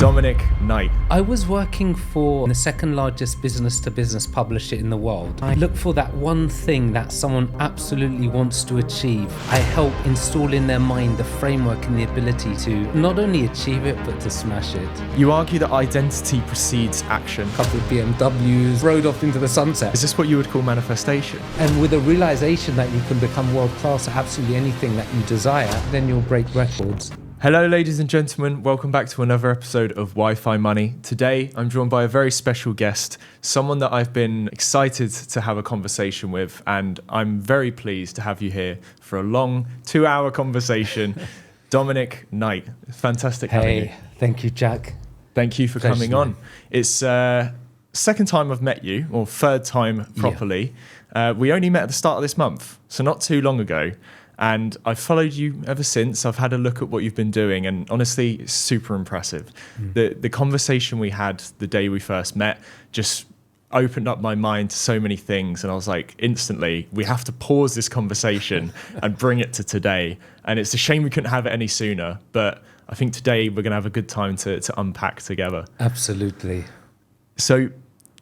Dominic Knight. I was working for the second largest business-to-business publisher in the world. I look for that one thing that someone absolutely wants to achieve. I help install in their mind the framework and the ability to not only achieve it, but to smash it. You argue that identity precedes action. A couple of BMWs rode off into the sunset. Is this what you would call manifestation? And with a realization that you can become world-class at absolutely anything that you desire, then you'll break records. Hello, ladies and gentlemen. Welcome back to another episode of Wi-Fi Money. Today, I'm joined by a very special guest, someone that I've been excited to have a conversation with, and I'm very pleased to have you here for a long 2-hour conversation. Dominic Knight. Fantastic having you. Hey, thank you, Jack. Thank you for coming on. It's second time I've met you, or third time properly. Yeah. We only met at the start of this month, so not too long ago. And I've followed you ever since. I've had a look at what you've been doing, and honestly, it's super impressive. The conversation we had the day we first met just opened up my mind to so many things, and I was like, instantly, we have to pause this conversation and bring it to today. And it's a shame we couldn't have it any sooner, but I think today we're going to have a good time to unpack together. Absolutely. So,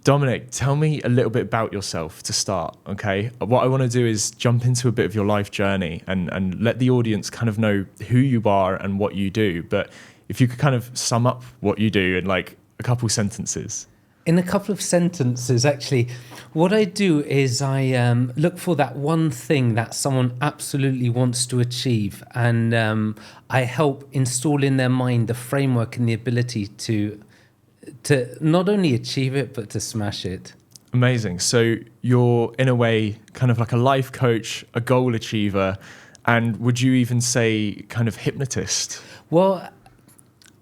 Dominic, tell me a little bit about yourself to start, okay? What I want to do is jump into a bit of your life journey and let the audience kind of know who you are and what you do. But if you could kind of sum up what you do in like a couple sentences. In a couple of sentences, actually, what I do is I look for that one thing that someone absolutely wants to achieve, and I help install in their mind the framework and the ability to not only achieve it, but to smash it. Amazing. So you're, in a way, kind of like a life coach, a goal achiever, and would you even say kind of hypnotist? Well,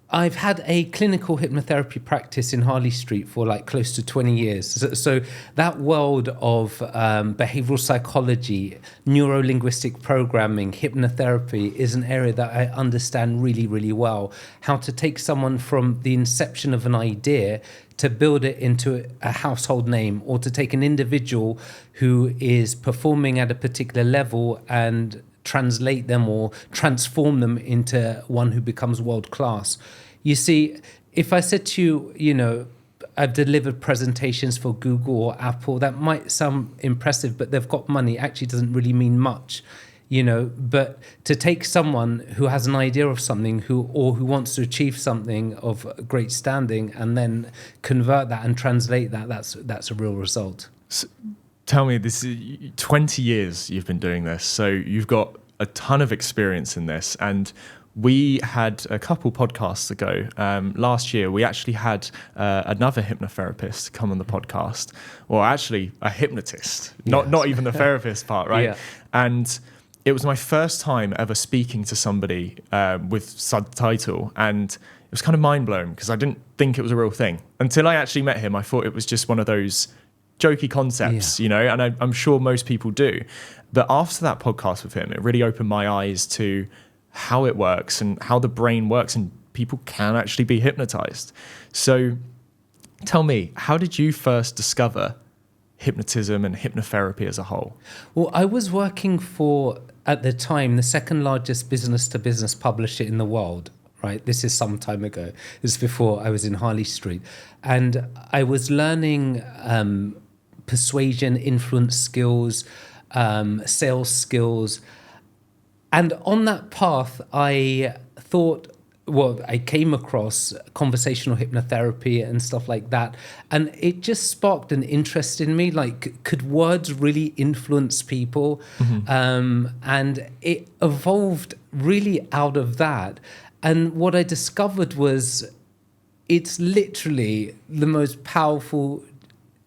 I've had a clinical hypnotherapy practice in Harley Street for like close to 20 years. So that world of behavioral psychology, neuro-linguistic programming, hypnotherapy is an area that I understand really, really well. How to take someone from the inception of an idea to build it into a household name, or to take an individual who is performing at a particular level and translate them or transform them into one who becomes world class. You see, if I said to you, you know, I've delivered presentations for Google or Apple, that might sound impressive, but they've got money, actually doesn't really mean much, you know. But to take someone who has an idea of something who wants to achieve something of great standing and then convert that and translate that, that's a real result. So, tell me, this is 20 years you've been doing this, so you've got a ton of experience in this. And we had a couple podcasts ago, last year, we actually had another hypnotherapist come on the podcast, or actually a hypnotist, not even the therapist part, right? Yeah. And it was my first time ever speaking to somebody with subtitle, and it was kind of mind-blowing because I didn't think it was a real thing. Until I actually met him, I thought it was just one of those jokey concepts, you know, and I'm sure most people do. But after that podcast with him, it really opened my eyes to how it works and how the brain works, and people can actually be hypnotized. So tell me, how did you first discover hypnotism and hypnotherapy as a whole? Well, I was working for, at the time, the second largest business-to-business publisher in the world. Right, this is some time ago. This is before I was in Harley Street, and I was learning persuasion, influence skills, sales skills, and on that path, I came across conversational hypnotherapy and stuff like that, and it just sparked an interest in me. Like, could words really influence people? And it evolved really out of that. And what I discovered was it's literally the most powerful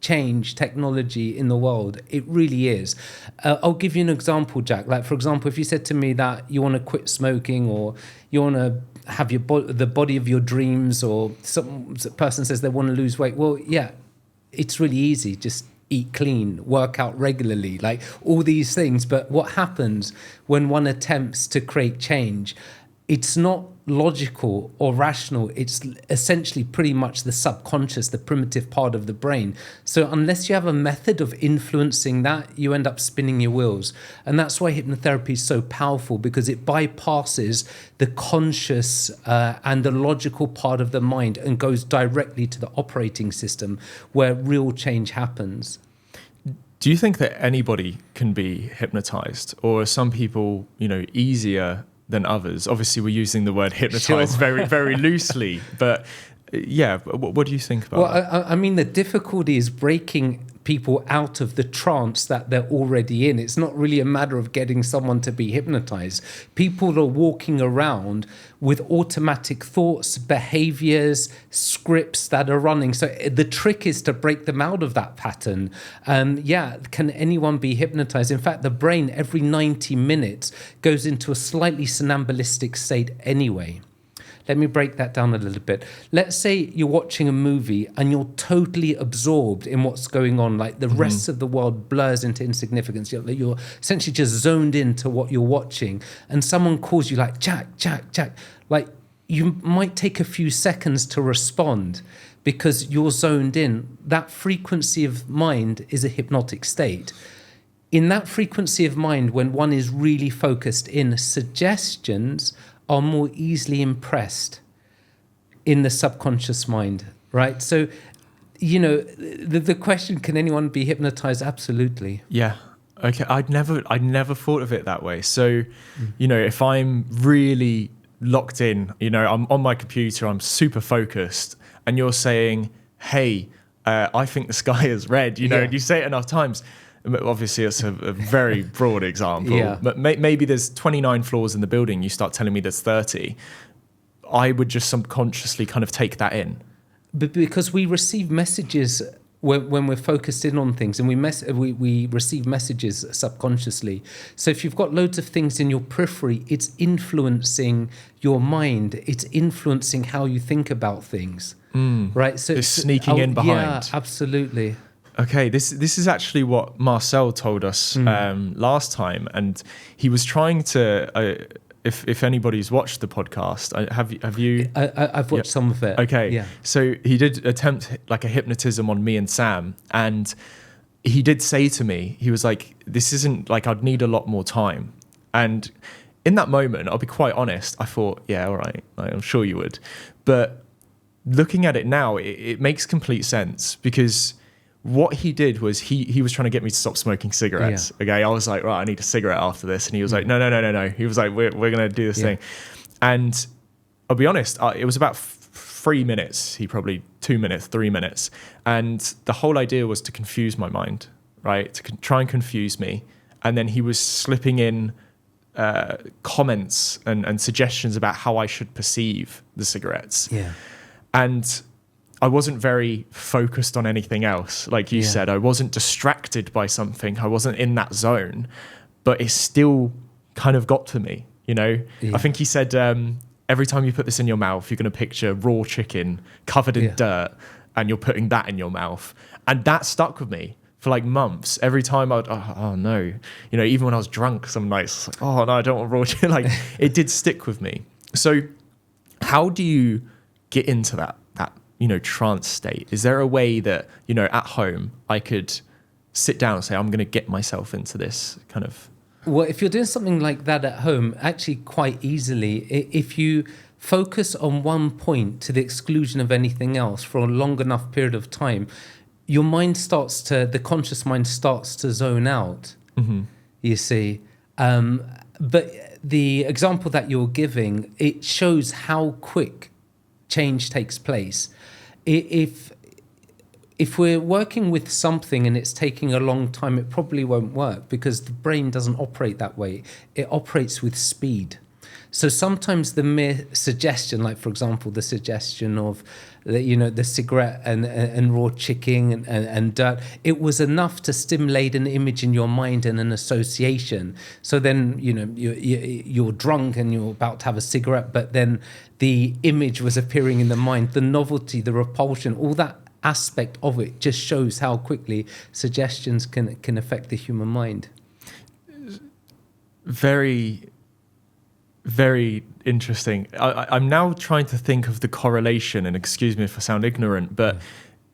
change technology in the world. It really is. I'll give you an example, Jack. Like, for example, if you said to me that you want to quit smoking, or you want to have the body of your dreams, or some person says they want to lose weight, well, yeah, it's really easy. Just eat clean, work out regularly, like all these things. But what happens when one attempts to create change? It's not logical or rational. It's essentially pretty much the subconscious, the primitive part of the brain. So unless you have a method of influencing that, you end up spinning your wheels. And that's why hypnotherapy is so powerful, because it bypasses the conscious and the logical part of the mind and goes directly to the operating system where real change happens. Do you think that anybody can be hypnotized, or are some people, easier than others? Obviously, we're using the word hypnotized very, very loosely, but what do you think about that? Well, I mean, the difficulty is breaking people out of the trance that they're already in. It's not really a matter of getting someone to be hypnotized. People are walking around with automatic thoughts, behaviors, scripts that are running. So the trick is to break them out of that pattern. Can anyone be hypnotized? In fact, the brain every 90 minutes goes into a slightly somnambulistic state anyway. Let me break that down a little bit. Let's say you're watching a movie and you're totally absorbed in what's going on, like the rest of the world blurs into insignificance. You're essentially just zoned into what you're watching, and someone calls you like, Jack. Like, you might take a few seconds to respond because you're zoned in. That frequency of mind is a hypnotic state. In that frequency of mind, when one is really focused in, suggestions are more easily impressed in the subconscious mind, right? So, the question, can anyone be hypnotized? Absolutely. Yeah. Okay. I'd never thought of it that way. So, if I'm really locked in, I'm on my computer, I'm super focused, and you're saying, hey, I think the sky is red, and you say it enough times. Obviously, it's a very broad example, but maybe there's 29 floors in the building. You start telling me there's 30. I would just subconsciously kind of take that in. But because we receive messages when we're focused in on things, and we receive messages subconsciously. So if you've got loads of things in your periphery, it's influencing your mind. It's influencing how you think about things, right? So it's sneaking in behind. Yeah, absolutely. Okay, this is actually what Marcel told us last time, and he was trying to. If anybody's watched the podcast, have you? I've watched some of it. Okay, yeah. So he did attempt like a hypnotism on me and Sam, and he did say to me, he was like, "This isn't like I'd need a lot more time." And in that moment, I'll be quite honest, I thought, "Yeah, all right, I'm sure you would," but looking at it now, it makes complete sense, because what he did was he was trying to get me to stop smoking cigarettes. Yeah. Okay, I was like, right, I need a cigarette after this, and he was like, no. He was like, we're gonna do this thing, and I'll be honest, it was about 3 minutes. He probably 2 minutes, 3 minutes, and the whole idea was to confuse my mind, right? To try and confuse me, and then he was slipping in comments and suggestions about how I should perceive the cigarettes. Yeah, and I wasn't very focused on anything else. Like you said, I wasn't distracted by something. I wasn't in that zone, but it still kind of got to me, Yeah. I think he said, every time you put this in your mouth, you're going to picture raw chicken covered in dirt, and you're putting that in your mouth. And that stuck with me for like months. Every time I'd, oh no. Even when I was drunk some nights, like, oh no, I don't want raw chicken. Like, it did stick with me. So how do you get into that trance state? Is there a way that, at home I could sit down and say, I'm going to get myself into this kind of... Well, if you're doing something like that at home, actually quite easily, if you focus on one point to the exclusion of anything else for a long enough period of time, your mind the conscious mind starts to zone out, you see. But the example that you're giving, it shows how quick change takes place. If we're working with something and it's taking a long time, it probably won't work, because the brain doesn't operate that way. It operates with speed. So sometimes the mere suggestion, like for example, the suggestion of the cigarette and raw chicken and dirt, it was enough to stimulate an image in your mind and an association. So then you're drunk and you're about to have a cigarette, but then the image was appearing in the mind, the novelty, the repulsion, all that aspect of it just shows how quickly suggestions can affect the human mind. Very Very interesting. I'm now trying to think of the correlation, and excuse me if I sound ignorant, but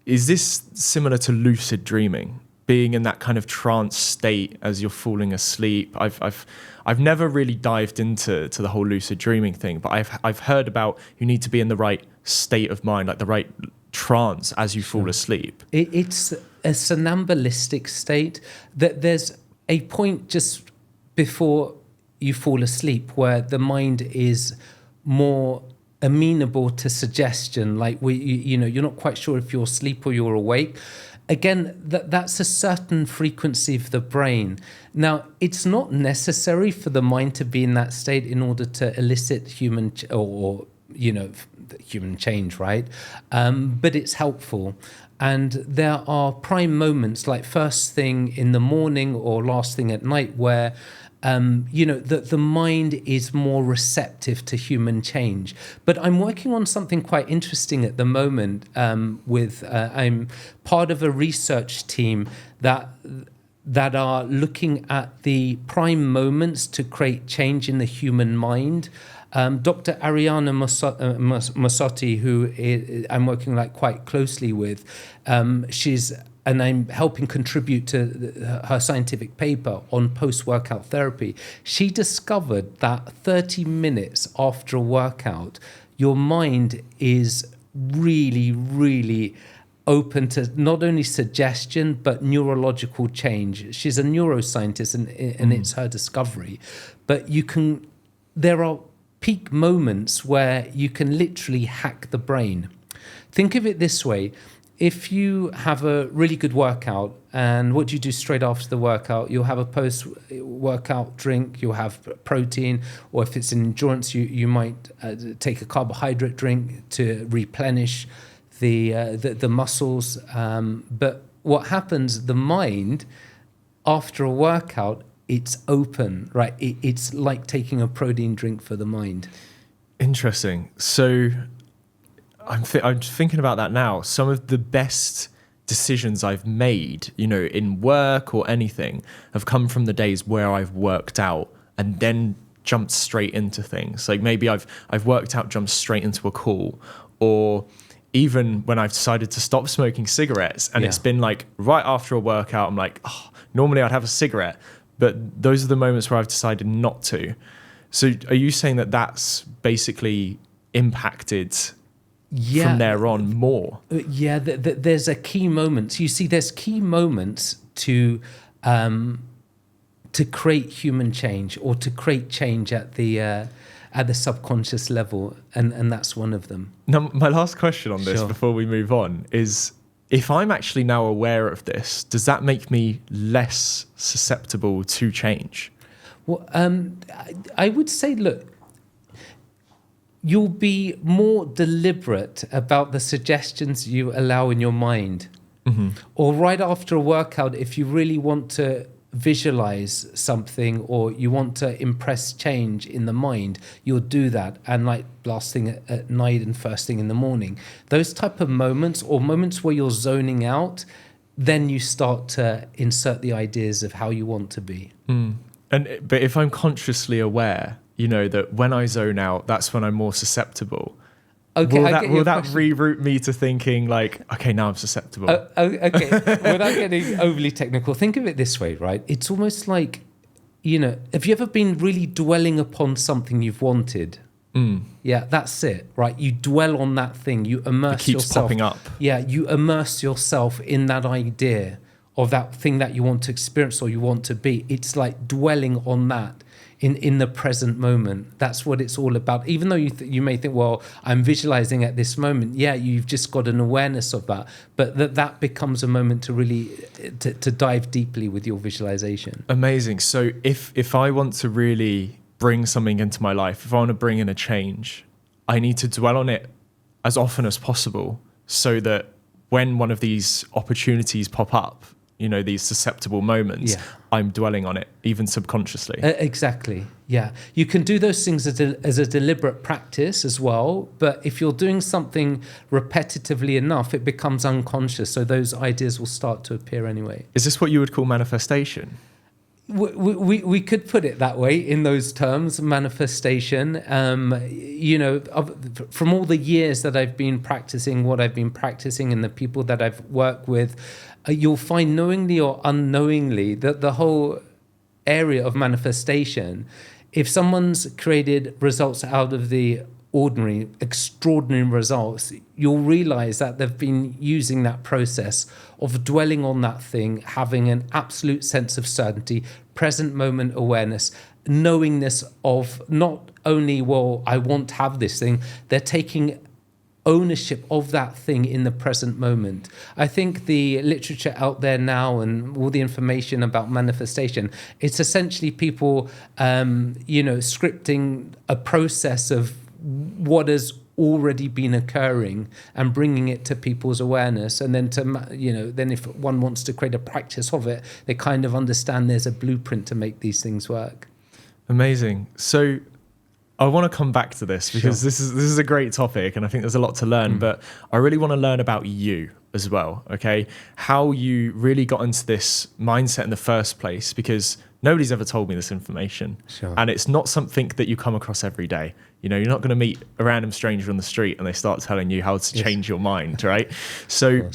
is this similar to lucid dreaming? Being in that kind of trance state as you're falling asleep. I've never really dived into the whole lucid dreaming thing, but I've heard about you need to be in the right state of mind, like the right trance as you fall asleep. It's a somnambulistic state. That there's a point just before you fall asleep where the mind is more amenable to suggestion, like you're not quite sure if you're asleep or you're awake. Again, that's a certain frequency of the brain. Now, it's not necessary for the mind to be in that state in order to elicit human change, right? But it's helpful. And there are prime moments, like first thing in the morning or last thing at night, where the mind is more receptive to human change. But I'm working on something quite interesting at the moment. I'm part of a research team that are looking at the prime moments to create change in the human mind. Dr. Ariana Massotti, who I'm working quite closely with, and I'm helping contribute to her scientific paper on post-workout therapy. She discovered that 30 minutes after a workout, your mind is really, really open to not only suggestion, but neurological change. She's a neuroscientist, and it's her discovery. But there are peak moments where you can literally hack the brain. Think of it this way. If you have a really good workout, and what do you do straight after the workout? You'll have a post-workout drink, you'll have protein, or if it's an endurance, you might take a carbohydrate drink to replenish the muscles. But what happens, the mind, after a workout, it's open, right? It's like taking a protein drink for the mind. Interesting. So I'm thinking about that now. Some of the best decisions I've made, in work or anything, have come from the days where I've worked out and then jumped straight into things. Like maybe I've worked out, jumped straight into a call, or even when I've decided to stop smoking cigarettes, and it's been like right after a workout, I'm like, oh, normally I'd have a cigarette, but those are the moments where I've decided not to. So are you saying that that's basically impacted from there on more? There's a key moment. You see, there's key moments to create human change, or to create change at the subconscious level, and that's one of them. Now, my last question on this before we move on is, if I'm actually now aware of this, does that make me less susceptible to change? Well, I would say, look, you'll be more deliberate about the suggestions you allow in your mind. Mm-hmm. Or right after a workout, if you really want to visualize something, or you want to impress change in the mind, you'll do that. And like last thing at night and first thing in the morning, those type of moments, or moments where you're zoning out, then you start to insert the ideas of how you want to be. But if I'm consciously aware, that when I zone out, that's when I'm more susceptible. Okay, will that reroute me to thinking like, okay, now I'm susceptible? Okay, without getting overly technical, think of it this way, right? It's almost like, have you ever been really dwelling upon something you've wanted? Yeah, that's it, right? You dwell on that thing. You immerse yourself. It keeps popping up. Yeah, you immerse yourself in that idea of that thing that you want to experience or you want to be. It's like dwelling on that in the present moment. That's what it's all about. Even though you may think, well, I'm visualizing at this moment. Yeah, you've just got an awareness of that. But that becomes a moment to really to dive deeply with your visualization. Amazing. So if I want to really bring something into my life, if I want to bring in a change, I need to dwell on it as often as possible, so that when one of these opportunities pop up, these susceptible moments, I'm dwelling on it, even subconsciously. Exactly, yeah. You can do those things as a deliberate practice as well, but if you're doing something repetitively enough, it becomes unconscious, so those ideas will start to appear anyway. Is this what you would call manifestation? We could put it that way in those terms, manifestation. From all the years that I've been practicing what I've been practicing and the people that I've worked with, you'll find knowingly or unknowingly that the whole area of manifestation, if someone's created results out of the ordinary, extraordinary results, you'll realize that they've been using that process of dwelling on that thing, having an absolute sense of certainty, present moment awareness, knowingness of not only, well, I want to have this thing, they're taking ownership of that thing in the present moment. I think the literature out there now and all the information about manifestation, it's essentially people, scripting a process of what has already been occurring and bringing it to people's awareness. And then then if one wants to create a practice of it, they kind of understand there's a blueprint to make these things work. Amazing. So I want to come back to this because this is a great topic and I think there's a lot to learn, but I really want to learn about you as well, okay? How you really got into this mindset in the first place, because nobody's ever told me this information. And it's not something that you come across every day. You're not going to meet a random stranger on the street and they start telling you how to change your mind, right? So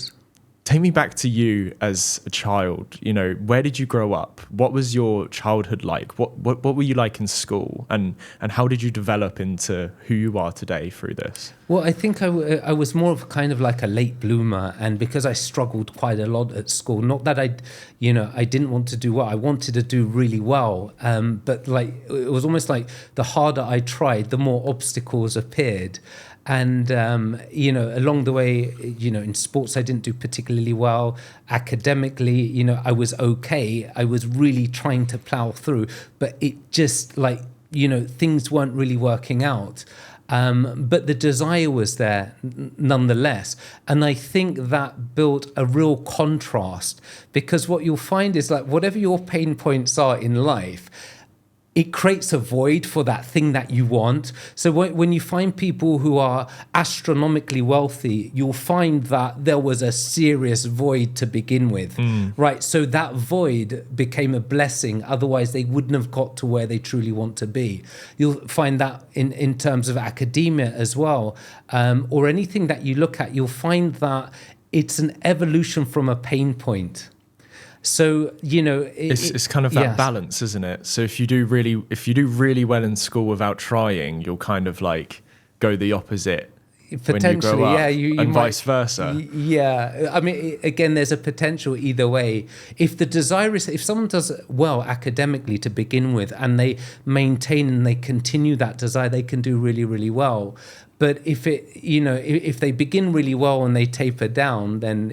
take me back to you as a child. Where did you grow up? What was your childhood like? What were you like in school? And how did you develop into who you are today through this? Well, I think I was more of kind of like a late bloomer, and because I struggled quite a lot at school, not that I didn't want to do well. I wanted to do really well, but like it was almost like the harder I tried, the more obstacles appeared. And, along the way, in sports, I didn't do particularly well. Academically, I was okay. I was really trying to plow through, but it just things weren't really working out. But the desire was there nonetheless. And I think that built a real contrast, because what you'll find is whatever your pain points are in life, it creates a void for that thing that you want. So when you find people who are astronomically wealthy, you'll find that there was a serious void to begin with, right? So that void became a blessing. Otherwise, they wouldn't have got to where they truly want to be. You'll find that in terms of academia as well, or anything that you look at, you'll find that it's an evolution from a pain point. So it's kind of that balance, isn't it? So if you do really well in school without trying, you'll kind of go the opposite potentially, when you grow up, and vice versa. Yeah, I mean, again, there's a potential either way. If the desire is, if someone does well academically to begin with, and they maintain and they continue that desire, they can do really, really well. But if if they begin really well and they taper down, then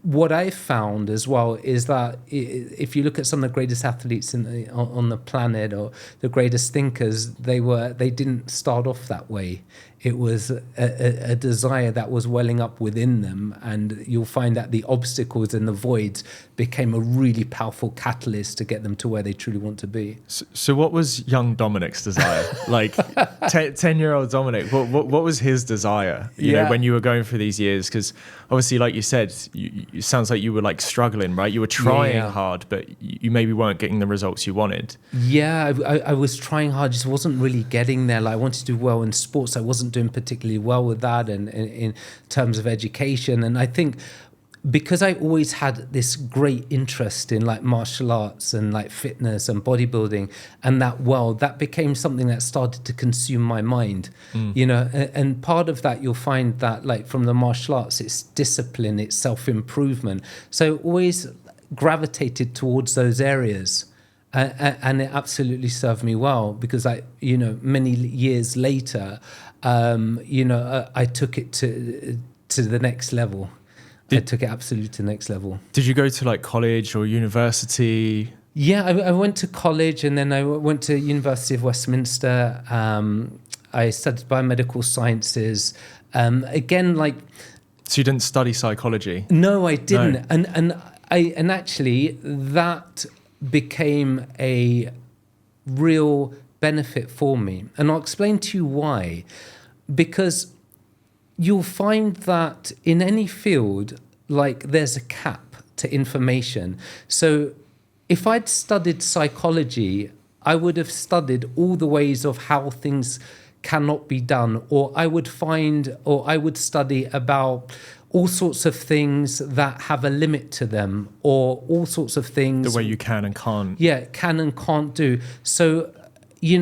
what I found as well is that if you look at some of the greatest athletes on the planet, or the greatest thinkers, they didn't start off that way. It was a desire that was welling up within them, and you'll find that the obstacles and the voids became a really powerful catalyst to get them to where they truly want to be. So what was young Dominic's desire? 10-year-old Dominic, what was his desire, when you were going through these years? Because obviously, like you said, it sounds like you were struggling, right? You were trying hard, but you maybe weren't getting the results you wanted. Yeah, I was trying hard, just wasn't really getting there. I wanted to do well in sports. I wasn't doing particularly well with that, and in terms of education. And I think because I always had this great interest in martial arts and fitness and bodybuilding and that world, that became something that started to consume my mind, and part of that you'll find that from the martial arts, it's discipline, it's self-improvement. So always gravitated towards those areas. And it absolutely served me well, because many years later, I took it to the next level. I took it absolutely to the next level. Did you go to college or university? Yeah, I went to college, and then I went to University of Westminster. I studied biomedical sciences. Again, So you didn't study psychology? No, I didn't. No. And actually that became a real benefit for me. And I'll explain to you why. Because you'll find that in any field, there's a cap. to information. So if I'd studied psychology, I would have studied all the ways of how things cannot be done, or I would study about all sorts of things that have a limit to them, or all sorts of things. The way you can and can't. Yeah, can and can't do. So,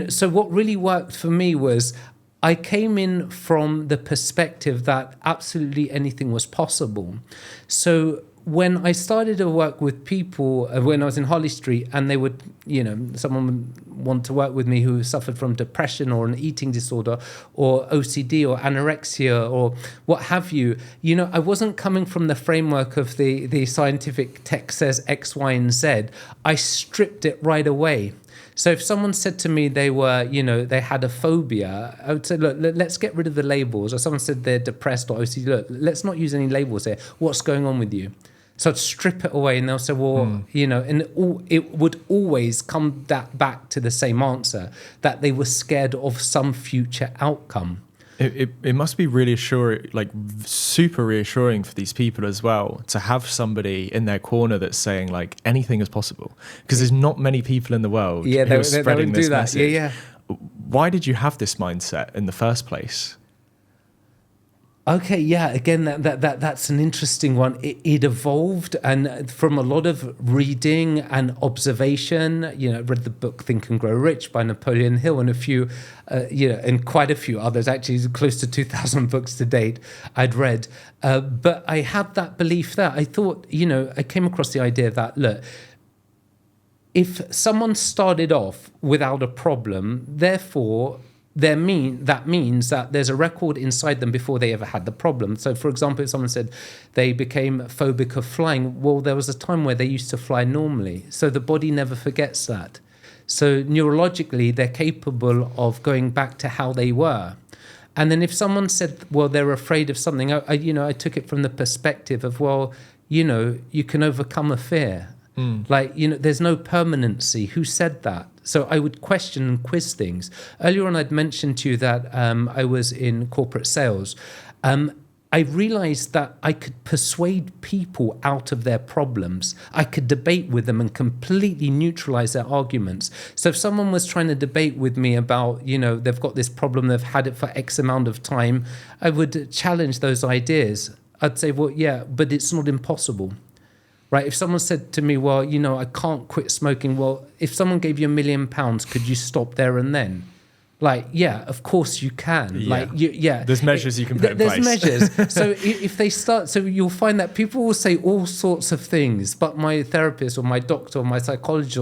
so what really worked for me was I came in from the perspective that absolutely anything was possible. So when I started to work with people, when I was in Harley Street, and they would, someone would want to work with me who suffered from depression or an eating disorder or OCD or anorexia or what have you, I wasn't coming from the framework of the scientific text says X, Y, and Z. I stripped it right away. So if someone said to me they were, they had a phobia, I would say, look, let's get rid of the labels. Or someone said they're depressed or OCD, look, let's not use any labels here. What's going on with you? So I'd strip it away, and they'll say, well, and it would always come back to the same answer, that they were scared of some future outcome. It must be really assuring, like super reassuring for these people as well, to have somebody in their corner that's saying like anything is possible, because there's not many people in the world who are spreading this message. Yeah. Why did you have this mindset in the first place? Okay, yeah. Again, that's an interesting one. It evolved, and from a lot of reading and observation. I read the book Think and Grow Rich by Napoleon Hill, and a few, and quite a few others. Actually, close to 2,000 books to date I'd read. But I had that belief that I thought, I came across the idea that look, if someone started off without a problem, therefore that means that there's a record inside them before they ever had the problem. So, for example, if someone said they became phobic of flying, well, there was a time where they used to fly normally. So the body never forgets that. So neurologically, they're capable of going back to how they were. And then if someone said, well, they're afraid of something, I took it from the perspective of, well, you can overcome a fear. There's no permanency. Who said that? So I would question and quiz things. Earlier on, I'd mentioned to you that I was in corporate sales. I realized that I could persuade people out of their problems. I could debate with them and completely neutralize their arguments. So if someone was trying to debate with me about, they've got this problem, they've had it for X amount of time, I would challenge those ideas. I'd say, well, yeah, but it's not impossible. Right? If someone said to me, well, I can't quit smoking. Well, if someone gave you £1 million, could you stop there and then? Yeah, of course you can. There's measures you can put in place. There's measures. So if they start, so you'll find that people will say all sorts of things, but my therapist or my doctor or my psychologist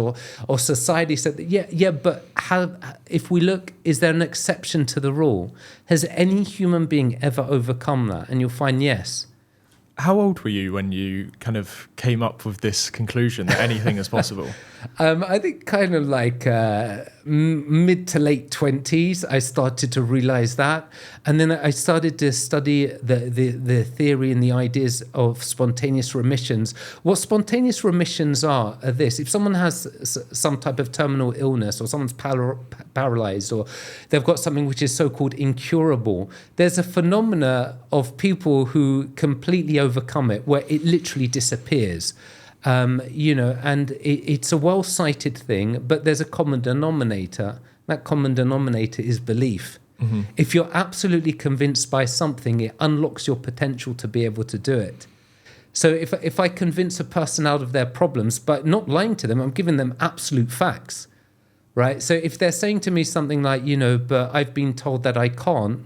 or society said that, but if we look, is there an exception to the rule? Has any human being ever overcome that? And you'll find yes. How old were you when you kind of came up with this conclusion that anything is possible? I think kind of like mid to late 20s, I started to realize that. And then I started to study the theory and the ideas of spontaneous remissions. What spontaneous remissions are this. If someone has some type of terminal illness, or someone's paralyzed, or they've got something which is so-called incurable, there's a phenomena of people who completely overcome it, where it literally disappears. And it's a well-cited thing, but there's a common denominator. That common denominator is belief. Mm-hmm. If you're absolutely convinced by something, it unlocks your potential to be able to do it. So if I convince a person out of their problems, but not lying to them, I'm giving them absolute facts, right? So if they're saying to me something like, but I've been told that I can't,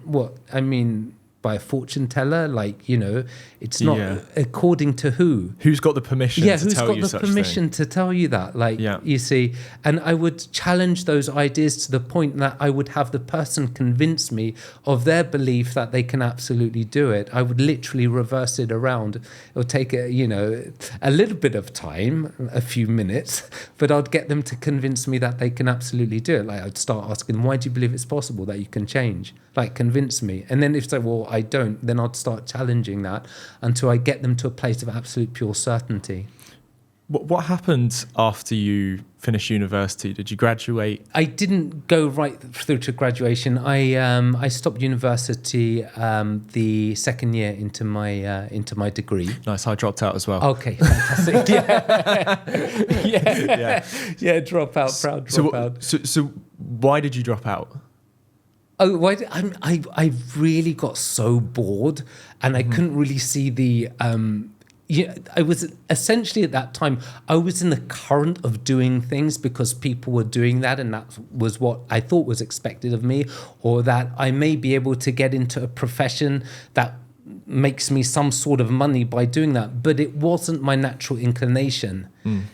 by a fortune teller, it's not according to who. Who's got the permission to tell you such thing? Who's got the permission to tell you that? You see, and I would challenge those ideas to the point that I would have the person convince me of their belief that they can absolutely do it. I would literally reverse it around. It would take a little bit of time, a few minutes, but I'd get them to convince me that they can absolutely do it. I'd start asking, why do you believe it's possible that you can change? Convince me. And then if they say, well, I don't, then I'd start challenging that until I get them to a place of absolute pure certainty. What happened after you finished university? Did you graduate? I didn't go right through to graduation. I stopped university the second year into my degree. Nice. I dropped out as well. Okay, fantastic. Yeah. Drop out, proud drop out. So why did you drop out? Oh, why? I really got so bored, and I couldn't really see the. I was essentially at that time, I was in the current of doing things because people were doing that, and that was what I thought was expected of me, or that I may be able to get into a profession that makes me some sort of money by doing that. But it wasn't my natural inclination,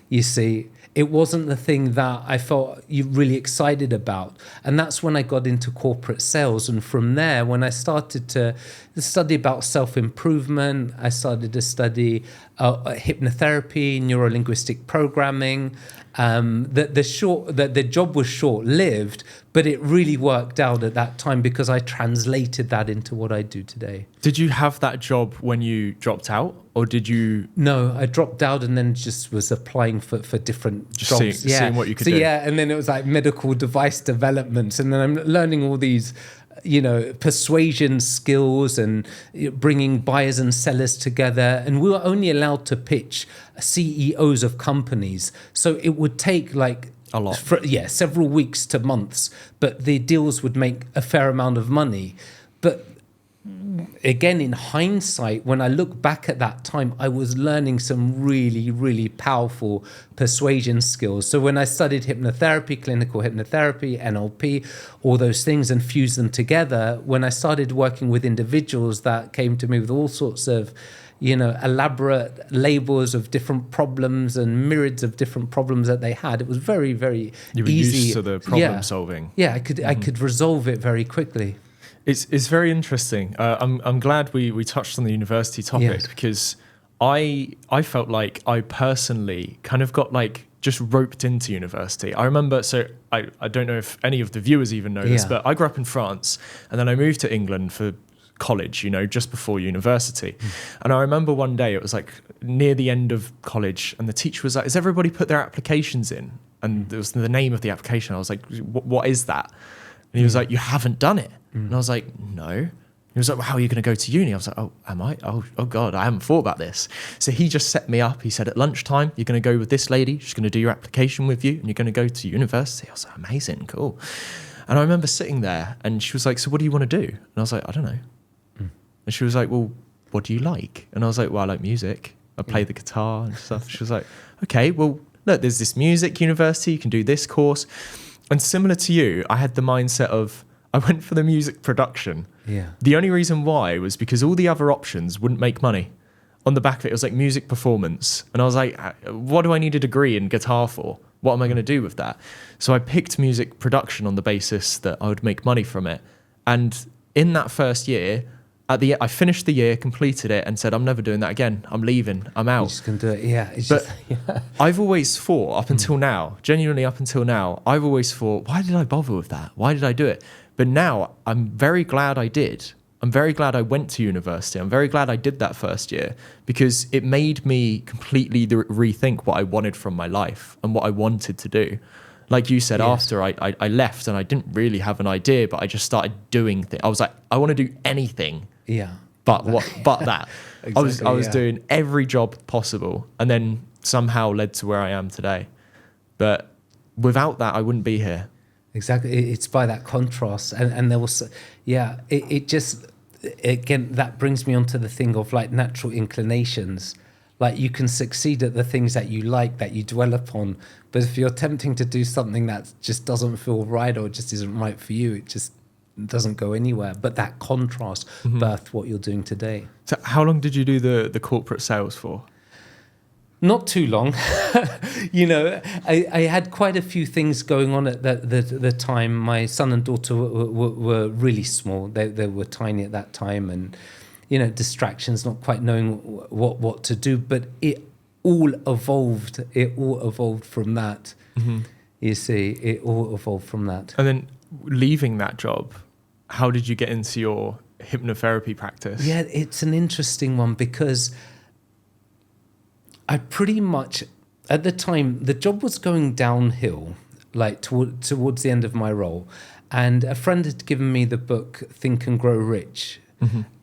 you see. It wasn't the thing that I felt really excited about. And that's when I got into corporate sales. And from there, when I started to study about self-improvement, I started to study hypnotherapy, neuro-linguistic programming. The job was short-lived, but it really worked out at that time because I translated that into what I do today. Did you have that job when you dropped out, or did you? No, I dropped out and then just was applying for different jobs. Seeing what you could do. Yeah, and then it was like medical device development, and then I'm learning all these, persuasion skills and bringing buyers and sellers together. And we were only allowed to pitch CEOs of companies, so it would take like a lot. Several weeks to months, but the deals would make a fair amount of money. But again, in hindsight, when I look back at that time, I was learning some really, really powerful persuasion skills. So when I studied hypnotherapy, clinical hypnotherapy, NLP, all those things, and fused them together, when I started working with individuals that came to me with all sorts of elaborate labels of different problems and myriads of different problems that they had, it was very, very you were easy. Used to the problem solving. Yeah, I could resolve it very quickly. It's very interesting. I'm glad we touched on the university topic because I felt like I personally kind of got like just roped into university. I remember, so I don't know if any of the viewers even know this, but I grew up in France and then I moved to England for college, just before university. And I remember one day it was like near the end of college and the teacher was like, has everybody put their applications in? And there was the name of the application. I was like, what is that? And he was like, you haven't done it. And I was like, no. He was like, well, how are you going to go to uni? I was like, oh, am I? Oh God, I haven't thought about this. So he just set me up. He said, at lunchtime, you're going to go with this lady. She's going to do your application with you and you're going to go to university. I was like, amazing, cool. And I remember sitting there and she was like, so what do you want to do? And I was like, I don't know. And she was like, well, what do you like? And I was like, well, I like music. I play the guitar and stuff. She was like, okay, well, look, there's this music university. You can do this course. And similar to you, I had the mindset of, I went for the music production. Yeah. The only reason why was because all the other options wouldn't make money. On the back of it, it was like music performance. And I was like, what do I need a degree in guitar for? What am I going to do with that? So I picked music production on the basis that I would make money from it. And in that first year, I finished the year, completed it, and said, I'm never doing that again. I'm leaving. I'm out. You're just going to do it. Yeah. I've always thought, up until now, genuinely up until now, I've always thought, why did I bother with that? Why did I do it? But now I'm very glad I did. I'm very glad I went to university. I'm very glad I did that first year because it made me completely rethink what I wanted from my life and what I wanted to do. Like you said, after I left and I didn't really have an idea, but I just started doing things. I was like, I want to do anything. Yeah. But that. Exactly, I was doing every job possible and then somehow led to where I am today. But without that, I wouldn't be here. Exactly. It's by that contrast. And there was, it just, again, that brings me onto the thing of like natural inclinations. Like you can succeed at the things that you like, that you dwell upon. But if you're attempting to do something that just doesn't feel right or just isn't right for you, it just doesn't go anywhere. But that contrast birthed what you're doing today. So how long did you do the corporate sales for? Not too long. I had quite a few things going on at the time. My son and daughter were really small. They were tiny at that time, and distractions, not quite knowing what to do. But it all evolved. It all evolved from that. You see, it all evolved from that. And then leaving that job, how did you get into your hypnotherapy practice? Yeah, it's an interesting one because I pretty much at the time, the job was going downhill, like towards the end of my role. And a friend had given me the book Think and Grow Rich.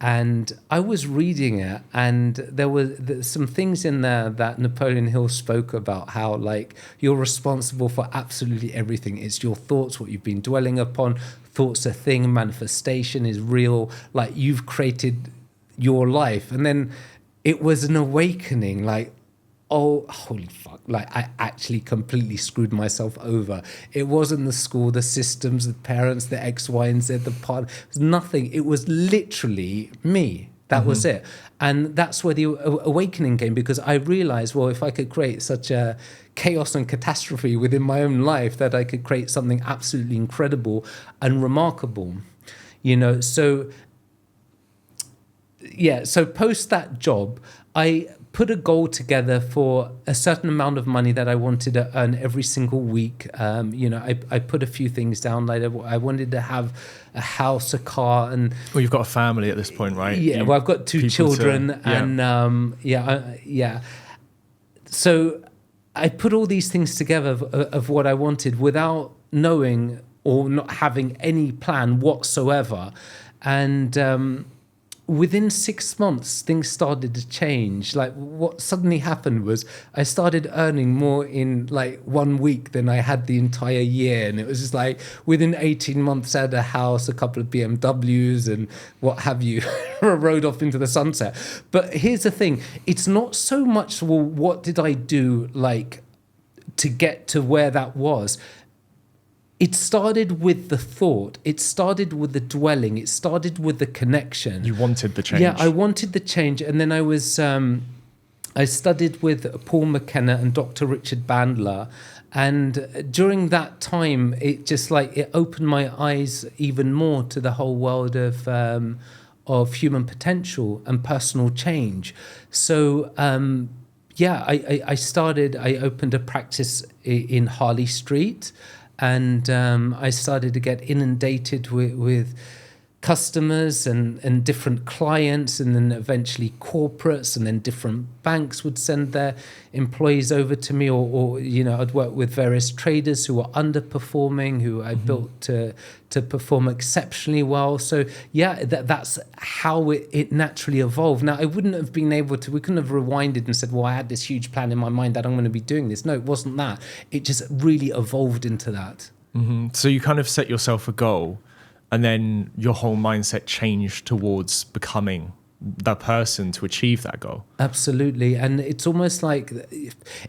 And I was reading it, and there were some things in there that Napoleon Hill spoke about, how like you're responsible for absolutely everything. It's your thoughts, what you've been dwelling upon. Thoughts a thing, manifestation is real. Like you've created your life. And then it was an awakening, like, oh, holy fuck. Like, I actually completely screwed myself over. It wasn't the school, the systems, the parents, the X, Y, and Z, the part. It was nothing. It was literally me. That was it. And that's where the awakening came, because I realized, well, if I could create such a chaos and catastrophe within my own life, that I could create something absolutely incredible and remarkable. You know, so, yeah, so post that job, I put a goal together for a certain amount of money that I wanted to earn every single week. You know, I put a few things down. Like I wanted to have a house, a car, and Well, you've got a family at this point, right? yeah. Well, I've got two children, and yeah. So I put all these things together of what I wanted without knowing or not having any plan whatsoever, and within 6 months, things started to change. Like what suddenly happened was I started earning more in like 1 week than I had the entire year. And it was just like within 18 months, I had a house, a couple of BMWs and what have you, rode off into the sunset. But here's the thing. It's not so much, well, what did I do like to get to where that was? It started with the thought. It started with the dwelling. It started with the connection. You wanted the change. Yeah, I wanted the change. And then I studied with Paul McKenna and Dr. Richard Bandler. And during that time, it just like, it opened my eyes even more to the whole world of human potential and personal change. So, yeah, I opened a practice in Harley Street. And I started to get inundated with customers and different clients, and then eventually corporates, and then different banks would send their employees over to me, or you know, I'd work with various traders who were underperforming, who I built to perform exceptionally well. So yeah, that's how it naturally evolved. Now, I wouldn't have been able to, we couldn't have rewinded and said, well, I had this huge plan in my mind that I'm going to be doing this. No, it wasn't that. It just really evolved into that. So you kind of set yourself a goal, and then your whole mindset changed towards becoming the person to achieve that goal. Absolutely. And it's almost like,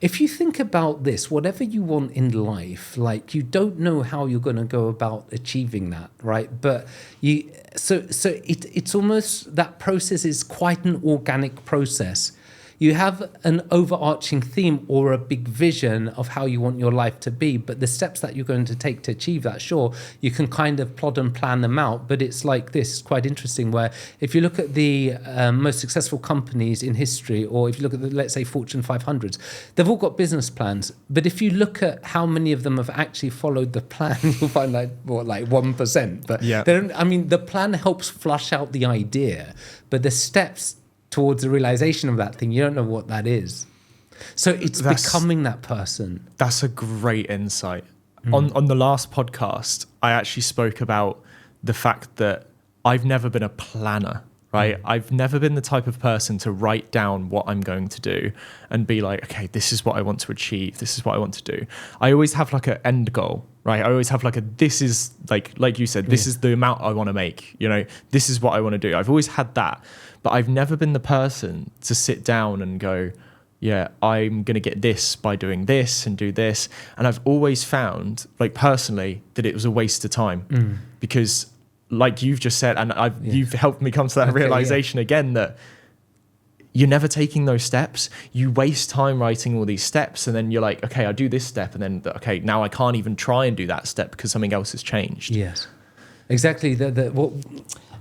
if you think about this, whatever you want in life, like you don't know how you're going to go about achieving that, right? But it's almost, that process is quite an organic process. You have an overarching theme or a big vision of how you want your life to be, but the steps that you're going to take to achieve that, sure, you can kind of plot and plan them out. But it's like this, it's quite interesting, where if you look at the most successful companies in history, or if you look at the, let's say, Fortune 500s, they've all got business plans. But if you look at how many of them have actually followed the plan, you'll find like 1%. But yeah, they don't, I mean, the plan helps flush out the idea, but the steps towards the realization of that thing, you don't know what that is. So it's becoming that person. That's a great insight. On the last podcast, I actually spoke about the fact that I've never been a planner, right? I've never been the type of person to write down what I'm going to do and be like, okay, this is what I want to achieve. This is what I want to do. I always have like an end goal, right? I always have like this is like you said, this is the amount I want to make, you know, this is what I want to do. I've always had that. But I've never been the person to sit down and go, yeah, I'm going to get this by doing this and do this. And I've always found, like personally, that it was a waste of time because like you've just said, and you've helped me come to that realization again, that you're never taking those steps. You waste time writing all these steps, and then you're like, okay, I do this step, and then, okay, now I can't even try and do that step because something else has changed. Yes, exactly.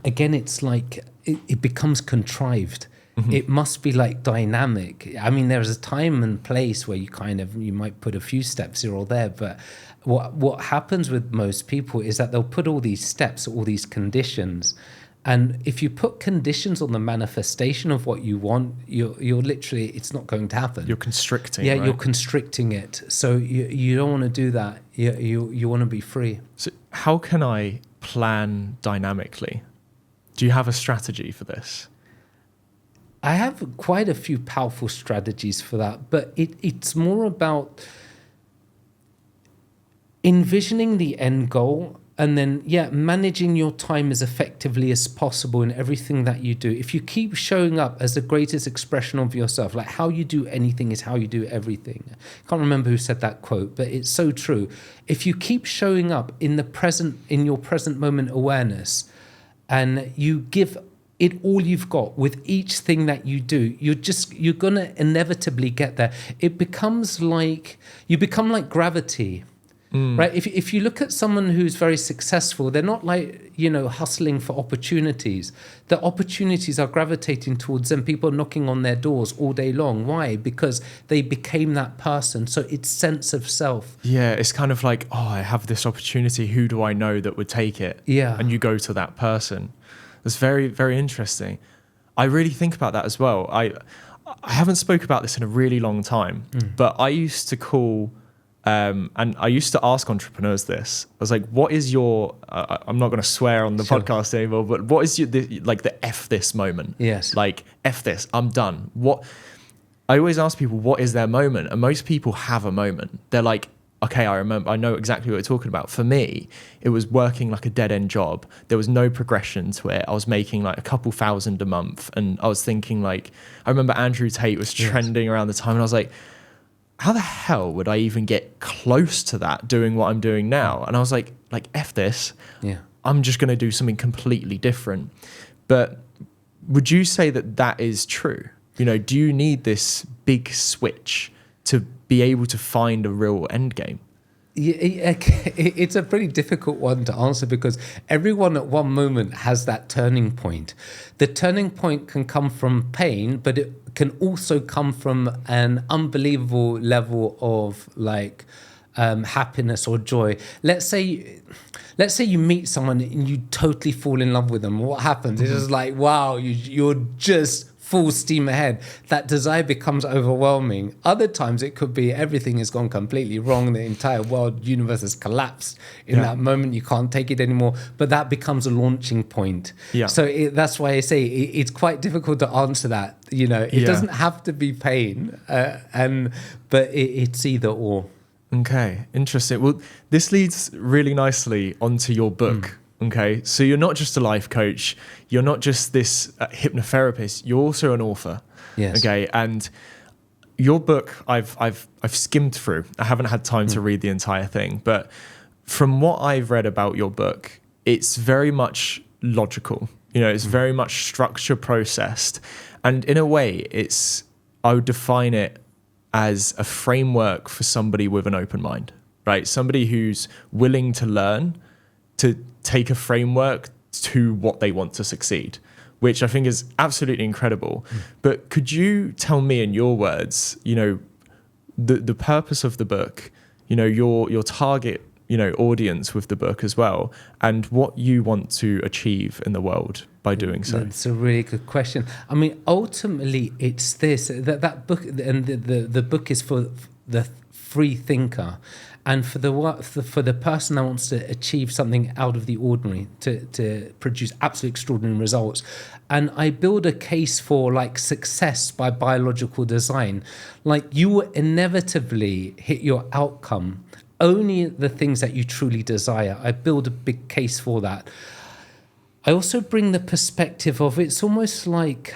Again, it's like it becomes contrived. It must be like dynamic. I mean, there's a time and place where you might put a few steps here or there, but what happens with most people is that they'll put all these steps, all these conditions, And if you put conditions on the manifestation of what you want, you're literally, it's not going to happen. You're constricting. Yeah, right? you're constricting it. So you don't want to do that. You want to be free. So how can I plan dynamically? Do you have a strategy for this? I have quite a few powerful strategies for that, but it's more about envisioning the end goal and then, managing your time as effectively as possible in everything that you do. If you keep showing up as the greatest expression of yourself, like how you do anything is how you do everything. I can't remember who said that quote, but it's so true. If you keep showing up in the present, in your present moment awareness, and you give it all you've got with each thing that you do, you're gonna inevitably get there. It becomes like, you become like gravity. Right? If you look at someone who's very successful, they're not like, hustling for opportunities. The opportunities are gravitating towards them. People are knocking on their doors all day long. Why? Because they became that person. So it's sense of self. Yeah, it's kind of like, I have this opportunity. Who do I know that would take it? Yeah. And you go to that person. That's very, very interesting. I really think about that as well. I haven't spoke about this in a really long time, but I used to call... and I used to ask entrepreneurs this. I was like, what is your, I'm not going to swear on the podcast anymore, but what is the F this moment? Yes. Like, F this, I'm done. I always ask people, what is their moment? And most people have a moment. They're like, okay, I know exactly what you're talking about. For me, it was working like a dead end job. There was no progression to it. I was making like a couple thousand a month. And I was thinking like, I remember Andrew Tate was trending around the time, and I was like, how the hell would I even get close to that doing what I'm doing now? And I was like F this. Yeah. I'm just going to do something completely different. But would you say that is true? Do you need this big switch to be able to find a real end game? Yeah, it's a pretty difficult one to answer because everyone at one moment has that turning point. The turning point can come from pain, but it can also come from an unbelievable level of happiness or joy. Let's say you meet someone and you totally fall in love with them. What happens? It's just like, wow, you're just full steam ahead. That desire becomes overwhelming. Other times it could be everything has gone completely wrong. The entire world, universe has collapsed in that moment. You can't take it anymore. But that becomes a launching point. Yeah. So that's why I say it's quite difficult to answer that. It doesn't have to be pain, but it's either or. Okay, interesting. Well, this leads really nicely onto your book. Okay, so you're not just a life coach, you're not just this hypnotherapist, you're also an author. Yes. Okay, and your book I've skimmed through. I haven't had time to read the entire thing, but from what I've read about your book, it's very much logical. It's very much structure processed, and in a way, I would define it as a framework for somebody with an open mind, right? Somebody who's willing to learn, to take a framework to what they want to succeed, which I think is absolutely incredible. But could you tell me in your words, the purpose of the book, your target, audience with the book as well, and what you want to achieve in the world by doing so? That's a really good question. I mean, ultimately, it's this, that book, and the book is for the free thinker. And for the person that wants to achieve something out of the ordinary, to produce absolutely extraordinary results. And I build a case for success by biological design. You will inevitably hit your outcome, only the things that you truly desire. I build a big case for that. I also bring the perspective of, it's almost like,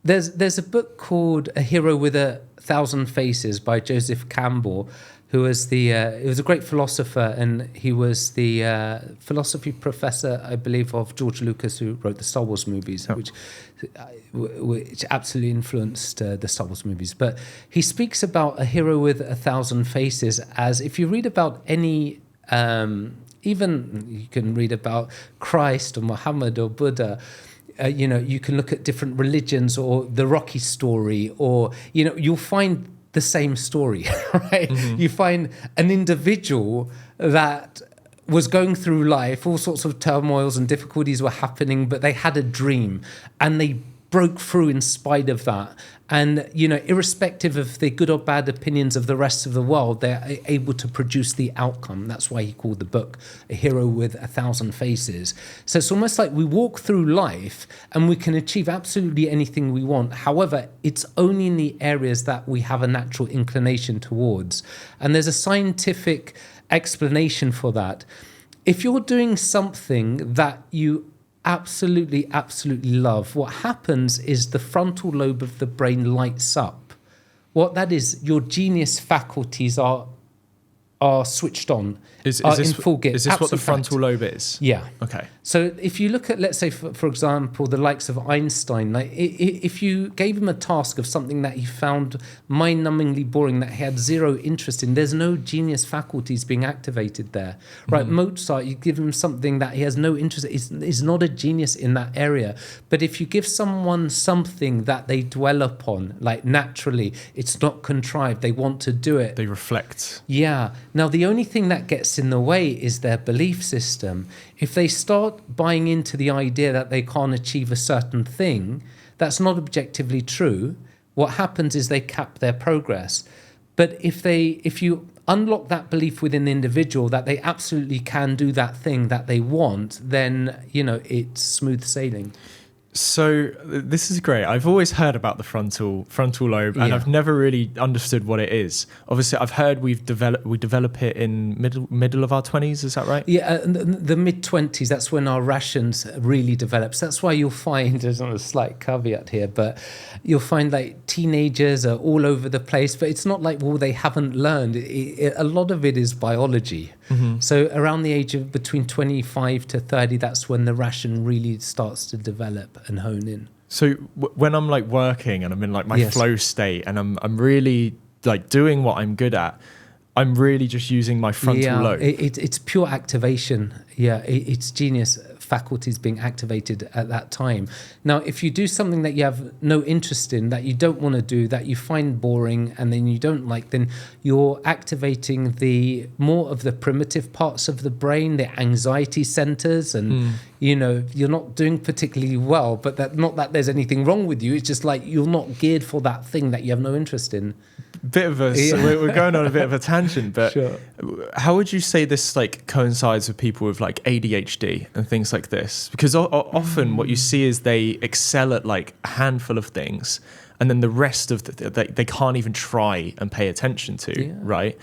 there's a book called A Hero with a Thousand Faces by Joseph Campbell, who was he was a great philosopher, and he was the philosophy professor, I believe, of George Lucas, who wrote the Star Wars movies, which absolutely influenced the Star Wars movies. But he speaks about a hero with a thousand faces as, if you read about any, even you can read about Christ or Muhammad or Buddha, you can look at different religions or the Rocky story, or, you'll find the same story, right? You find an individual that was going through life, all sorts of turmoils and difficulties were happening, but they had a dream and they broke through in spite of that. And, you know, irrespective of the good or bad opinions of the rest of the world, they're able to produce the outcome. That's why he called the book A Hero with a Thousand Faces. So it's almost like we walk through life and we can achieve absolutely anything we want. However, it's only in the areas that we have a natural inclination towards. And there's a scientific explanation for that. If you're doing something that you absolutely love, what happens is the frontal lobe of the brain lights up. What that is, your genius faculties are switched on, in full gear. Is this what the frontal lobe is? Yeah. Okay. So if you look at, let's say, for example, the likes of Einstein, like if you gave him a task of something that he found mind-numbingly boring, that he had zero interest in, there's no genius faculties being activated there, right? Mozart, you give him something that he has no interest in, is not a genius in that area. But if you give someone something that they dwell upon, like naturally, it's not contrived, they want to do it. They reflect. Yeah. Now, the only thing that gets in the way is their belief system. If they start buying into the idea that they can't achieve a certain thing, that's not objectively true. What happens is they cap their progress. But if you unlock that belief within the individual that they absolutely can do that thing that they want, then, you know, it's smooth sailing. So this is great. I've always heard about the frontal lobe, and I've never really understood what it is. Obviously, I've heard we develop it in middle of our 20s. Is that right? Yeah, the mid-20s. That's when our rations really develops. That's why you'll find, there's a slight caveat here, but you'll find like teenagers are all over the place. But it's not like, well, they haven't learned. A lot of it is biology. Mm-hmm. So around the age of between 25 to 30, that's when the ration really starts to develop and hone in. So when I'm like working and I'm in like my flow state and I'm really like doing what I'm good at, I'm really just using my frontal lobe. It's pure activation. Yeah, it's genius faculties being activated at that time. Now, if you do something that you have no interest in, that you don't want to do, that you find boring and then you don't like, then you're activating the more of the primitive parts of the brain, the anxiety centers, and you know, you're not doing particularly well, but that not that there's anything wrong with you, it's just like you're not geared for that thing that you have no interest in. We're going on a bit of a tangent, but sure. How would you say this like coincides with people with like ADHD and things like this? Because often what you see is they excel at like a handful of things, and then the rest of they can't even try and pay attention to, right?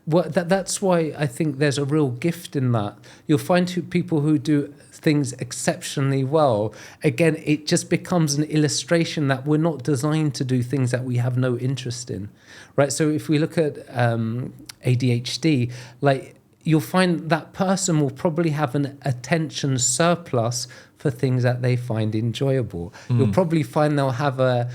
Well, that's why I think there's a real gift in that. You'll find people who do things exceptionally well. Again, it just becomes an illustration that we're not designed to do things that we have no interest in, right? So if we look at ADHD, like you'll find that person will probably have an attention surplus for things that they find enjoyable. You'll probably find they'll have a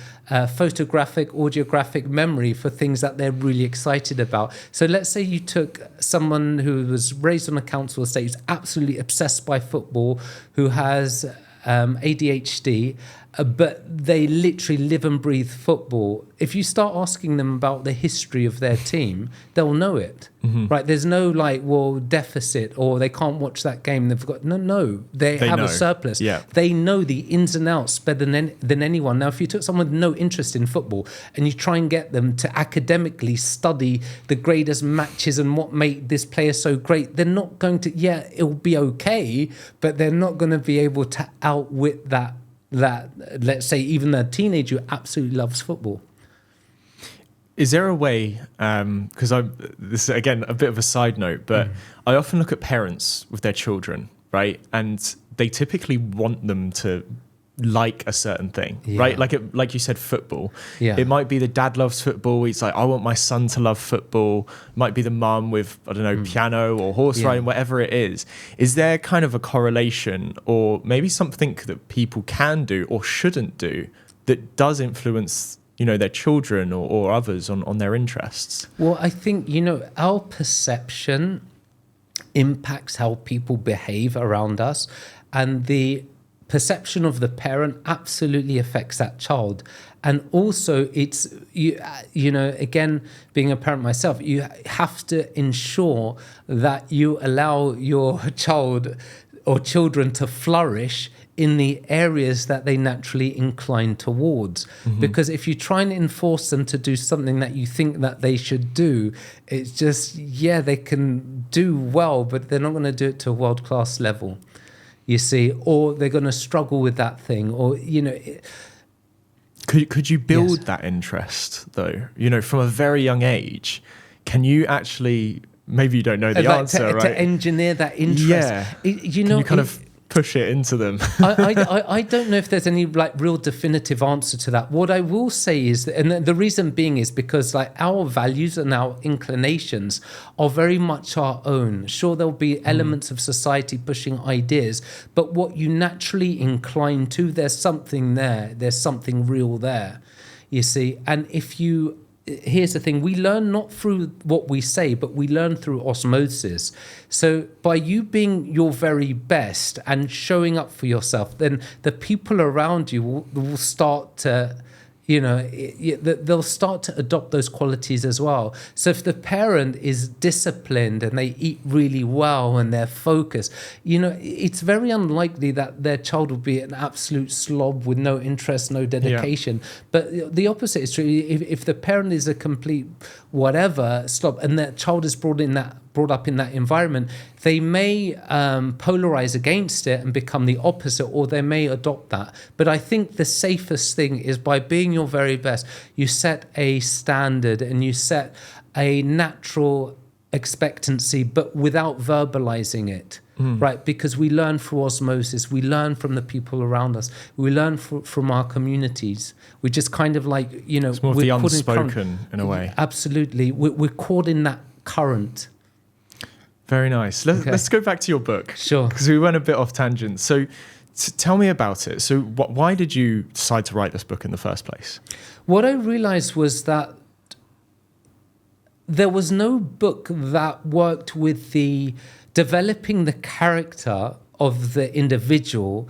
photographic, audiographic memory for things that they're really excited about. So let's say you took someone who was raised on a council estate, who's absolutely obsessed by football, who has ADHD, but they literally live and breathe football. If you start asking them about the history of their team, they'll know it, right? There's no like, well, deficit or they can't watch that game. They've got no. They have know. a surplus. Yeah. They know the ins and outs better than anyone. Now, if you took someone with no interest in football and you try and get them to academically study the greatest matches and what made this player so great, they're not going to. Yeah, it'll be okay, but they're not going to be able to outwit that let's say even a teenager who absolutely loves football. Is there a way, because this is again a bit of a side note, but I often look at parents with their children, right? And they typically want them to like a certain thing, right? Like you said, football. Yeah. It might be the dad loves football. He's like, I want my son to love football. It might be the mum with, I don't know, piano or horse riding, whatever it is. Is there kind of a correlation or maybe something that people can do or shouldn't do that does influence, you know, their children or others on their interests? Well, I think, you know, our perception impacts how people behave around us, and the perception of the parent absolutely affects that child. And also it's, you know, again, being a parent myself, you have to ensure that you allow your child or children to flourish in the areas that they naturally incline towards. Because if you try and enforce them to do something that you think that they should do, it's just, yeah, they can do well, but they're not going to do it to a world-class level, you see, or they're going to struggle with that thing, or, you know. Could you build that interest, though? You know, from a very young age, can you actually, maybe you don't know the answer, right? To engineer that interest. Yeah. You know, can you kind of push it into them? I don't know if there's any like real definitive answer to that. What I will say is that, and the reason being is because like our values and our inclinations are very much our own. Sure, there'll be elements of society pushing ideas, but what you naturally incline to, there's something there. There's something real there, you see. And if you, here's the thing, we learn not through what we say, but we learn through osmosis. So by you being your very best and showing up for yourself, then the people around you will start to, you know, they'll start to adopt those qualities as well. So if the parent is disciplined and they eat really well and they're focused, you know, it's very unlikely that their child will be an absolute slob with no interest, no dedication. Yeah. But the opposite is true. If the parent is a complete whatever slob and that child is brought up in that environment, they may polarize against it and become the opposite, or they may adopt that. But I think the safest thing is by being your very best, you set a standard and you set a natural expectancy, but without verbalizing it. Right, because we learn through osmosis, we learn from the people around us, we learn from our communities. We just kind of like, you know, it's more of the unspoken in a way. Absolutely, we're caught in that current. Very nice. Let's go back to your book. Sure. Because we went a bit off tangent. So tell me about it. So why did you decide to write this book in the first place? What I realized was that there was no book that worked with the developing the character of the individual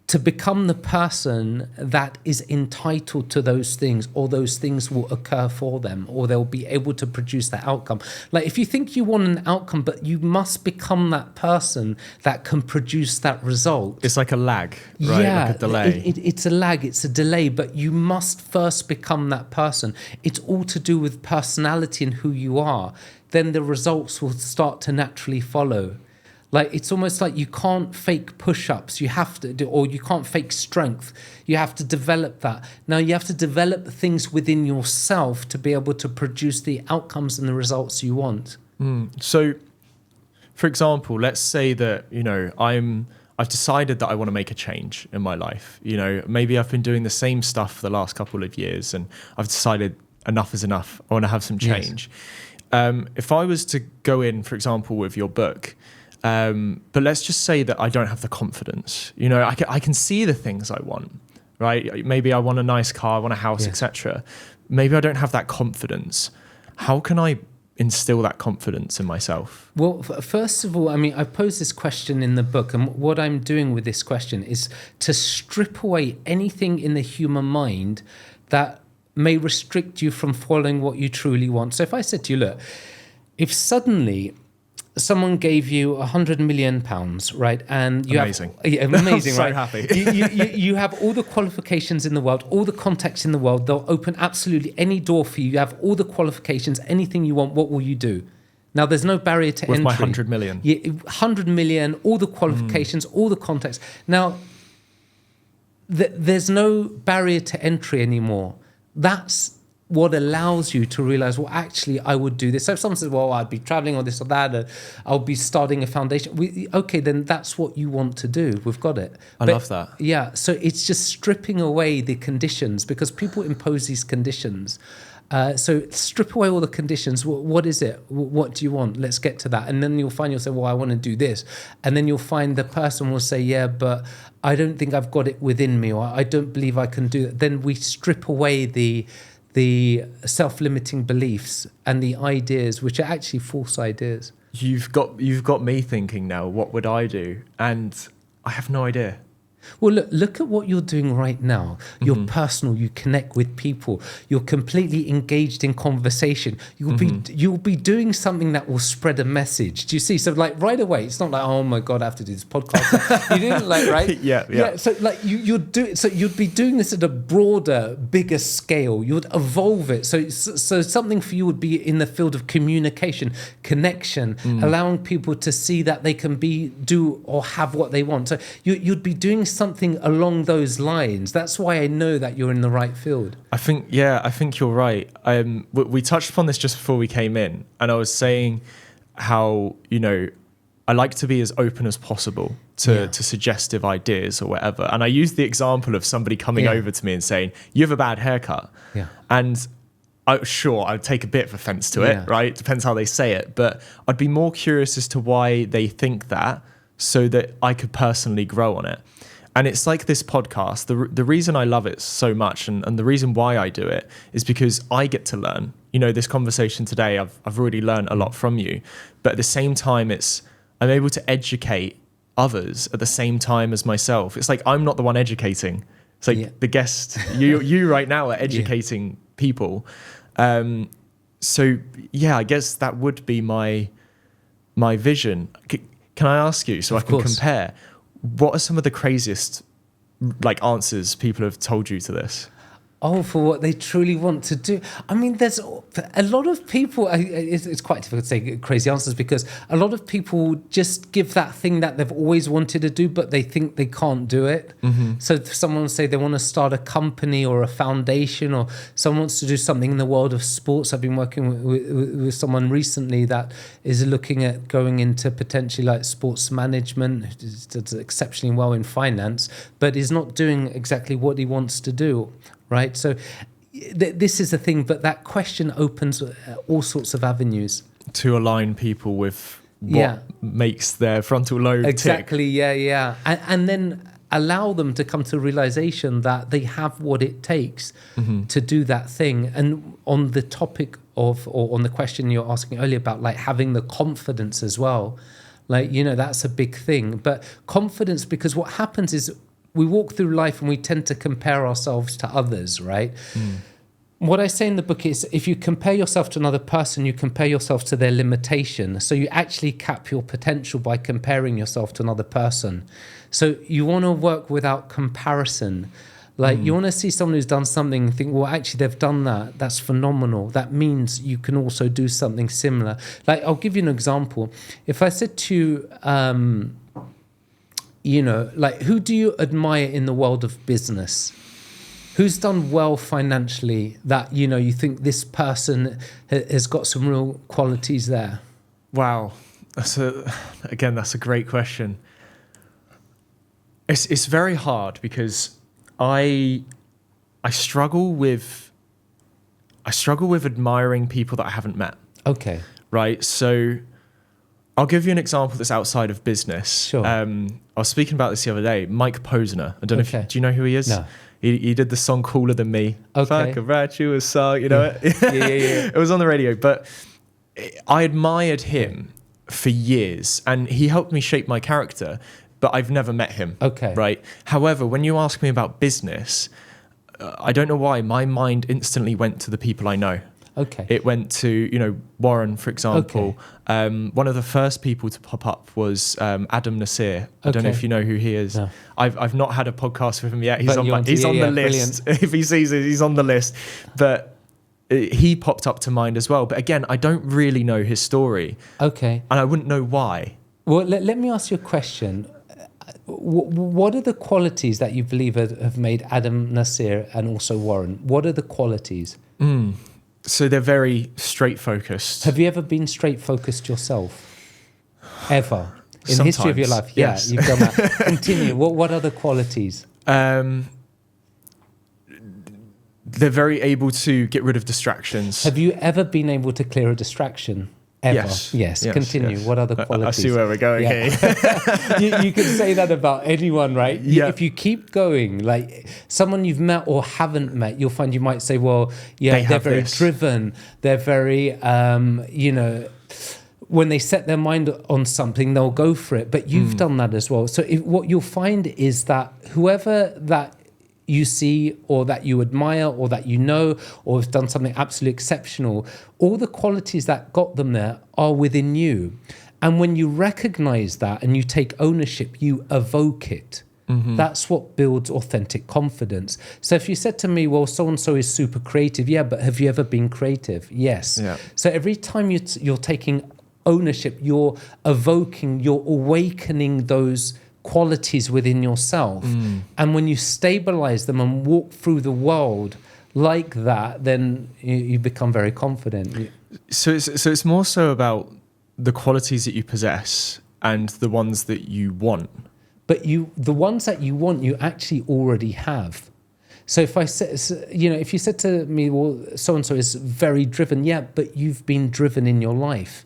to become the person that is entitled to those things, or those things will occur for them, or they'll be able to produce that outcome. Like if you think you want an outcome, but you must become that person that can produce that result. It's like a lag, right? Yeah, like a delay. It's a lag, it's a delay, but you must first become that person. It's all to do with personality and who you are. Then the results will start to naturally follow. Like it's almost like you can't fake push-ups. You have to do, or you can't fake strength. You have to develop that. Now you have to develop things within yourself to be able to produce the outcomes and the results you want. So, for example, let's say that, you know, I've decided that I want to make a change in my life. You know, maybe I've been doing the same stuff for the last couple of years, and I've decided enough is enough. I want to have some change. Yes. If I was to go in, for example, with your book. But let's just say that I don't have the confidence. You know, I can see the things I want, right? Maybe I want a nice car, I want a house, etc. Maybe I don't have that confidence. How can I instill that confidence in myself? Well, first of all, I mean, I posed this question in the book, and what I'm doing with this question is to strip away anything in the human mind that may restrict you from following what you truly want. So if I said to you, look, if suddenly someone gave you £100 million, right? And you amazing. Amazing, I'm right? so happy. you have all the qualifications in the world, all the contacts in the world. They'll open absolutely any door for you. You have all the qualifications, anything you want. What will you do? Now, there's no barrier to entry. With my 100 million. Yeah, 100 million, all the qualifications, all the contacts. Now, there's no barrier to entry anymore. That's what allows you to realize, well, actually, I would do this. So if someone says, well, I'd be traveling or this or that, or I'll be starting a foundation. Okay, then that's what you want to do. We've got it. I love that. Yeah, so it's just stripping away the conditions, because people impose these conditions. So strip away all the conditions. What is it? What do you want? Let's get to that. And then you'll find yourself, well, I want to do this. And then you'll find the person will say, yeah, but I don't think I've got it within me, or I don't believe I can do that. Then we strip away the self-limiting beliefs and the ideas, which are actually false ideas. You've got me thinking now, what would I do? And I have no idea. Well, look at what you're doing right now. You're personal. You connect with people. You're completely engaged in conversation. You'll be doing something that will spread a message. Do you see? So like right away, it's not like, oh my God, I have to do this podcast. You didn't like, right? Yeah. So like you'd be doing this at a broader, bigger scale. You'd evolve it. So something for you would be in the field of communication, connection, allowing people to see that they can do or have what they want. So you'd be doing something along those lines. That's why I know that you're in the right field. I think you're right. We touched upon this just before we came in, and I was saying how, I like to be as open as possible to suggestive ideas or whatever. And I used the example of somebody coming over to me and saying, you have a bad haircut. Yeah. And I'd take a bit of offense to it, right? Depends how they say it. But I'd be more curious as to why they think that, so that I could personally grow on it. And it's like this podcast. The reason I love it so much and the reason why I do it is because I get to learn. This conversation today, I've already learned a lot from you. But at the same time, I'm able to educate others at the same time as myself. It's like I'm not the one educating. It's like the guest, you right now are educating people. So I guess that would be my vision. Can I ask you, so I can compare, what are some of the craziest answers people have told you to this? Oh, for what they truly want to do. I mean, there's a lot of people, it's quite difficult to say crazy answers, because a lot of people just give that thing that they've always wanted to do, but they think they can't do it. So if someone will say they want to start a company or a foundation, or someone wants to do something in the world of sports. I've been working with someone recently that is looking at going into potentially sports management, does exceptionally well in finance, but is not doing exactly what he wants to do. Right, so this is the thing, but that question opens all sorts of avenues to align people with what makes their frontal lobe exactly tick. And then allow them to come to a realization that they have what it takes to do that thing. And on the topic of, or on the question you're asking earlier about having the confidence as well, that's a big thing. But confidence, because what happens is we walk through life and we tend to compare ourselves to others, right? What I say in the book is, if you compare yourself to another person, you compare yourself to their limitation. So you actually cap your potential by comparing yourself to another person. So you want to work without comparison. You want to see someone who's done something and think, well, actually, they've done that. That's phenomenal. That means you can also do something similar. I'll give you an example. If I said to you, who do you admire in the world of business? Who's done well financially that, you think this person has got some real qualities there? Wow. That's a great question. It's very hard because I struggle with admiring people that I haven't met. Okay. Right. So I'll give you an example that's outside of business. Sure. I was speaking about this the other day. Mike Posner. I don't know do you know who he is? No. He did the song Cooler Than Me. Okay. Fuck a virtuous song, you know it? Yeah. It was on the radio. But I admired him for years and he helped me shape my character, but I've never met him. Okay. Right. However, when you ask me about business, I don't know why, my mind instantly went to the people I know. Okay. It went to, Warren, for example. Okay. One of the first people to pop up was Adam Nasir. I don't know if you know who he is. No. I've not had a podcast with him yet. He's on the list. If he sees it, he's on the list. But he popped up to mind as well. But again, I don't really know his story. Okay. And I wouldn't know why. Well, let me ask you a question. What are the qualities that you believe have made Adam Nasir and also Warren? What are the qualities? So they're very straight focused. Have you ever been straight focused yourself? Ever? In Sometimes, the history of your life? Yes. Yeah, you've done that. Continue. What are the qualities? They're very able to get rid of distractions. Have you ever been able to clear a distraction? Ever? Yes. Continue. What other qualities? I see where we're going here. you can say that about anyone, right? Yeah. If you keep going, someone you've met or haven't met, you'll find you might say, well, they're very driven. They're very, when they set their mind on something, they'll go for it. But you've done that as well. So what you'll find is that whoever that you see or that you admire or that you know or has done something absolutely exceptional, all the qualities that got them there are within you. And when you recognize that and you take ownership, you evoke it. That's what builds authentic confidence. So if you said to me, well, so-and-so is super creative. Yeah, but have you ever been creative? Yes. Yeah. So every time you're taking ownership, you're evoking, you're awakening those qualities within yourself. And when you stabilize them and walk through the world like that, then you become very confident. So it's more so about the qualities that you possess and the ones that you want. But the ones that you want, you actually already have. So if if you said to me, well, so-and-so is very driven, yeah, but you've been driven in your life.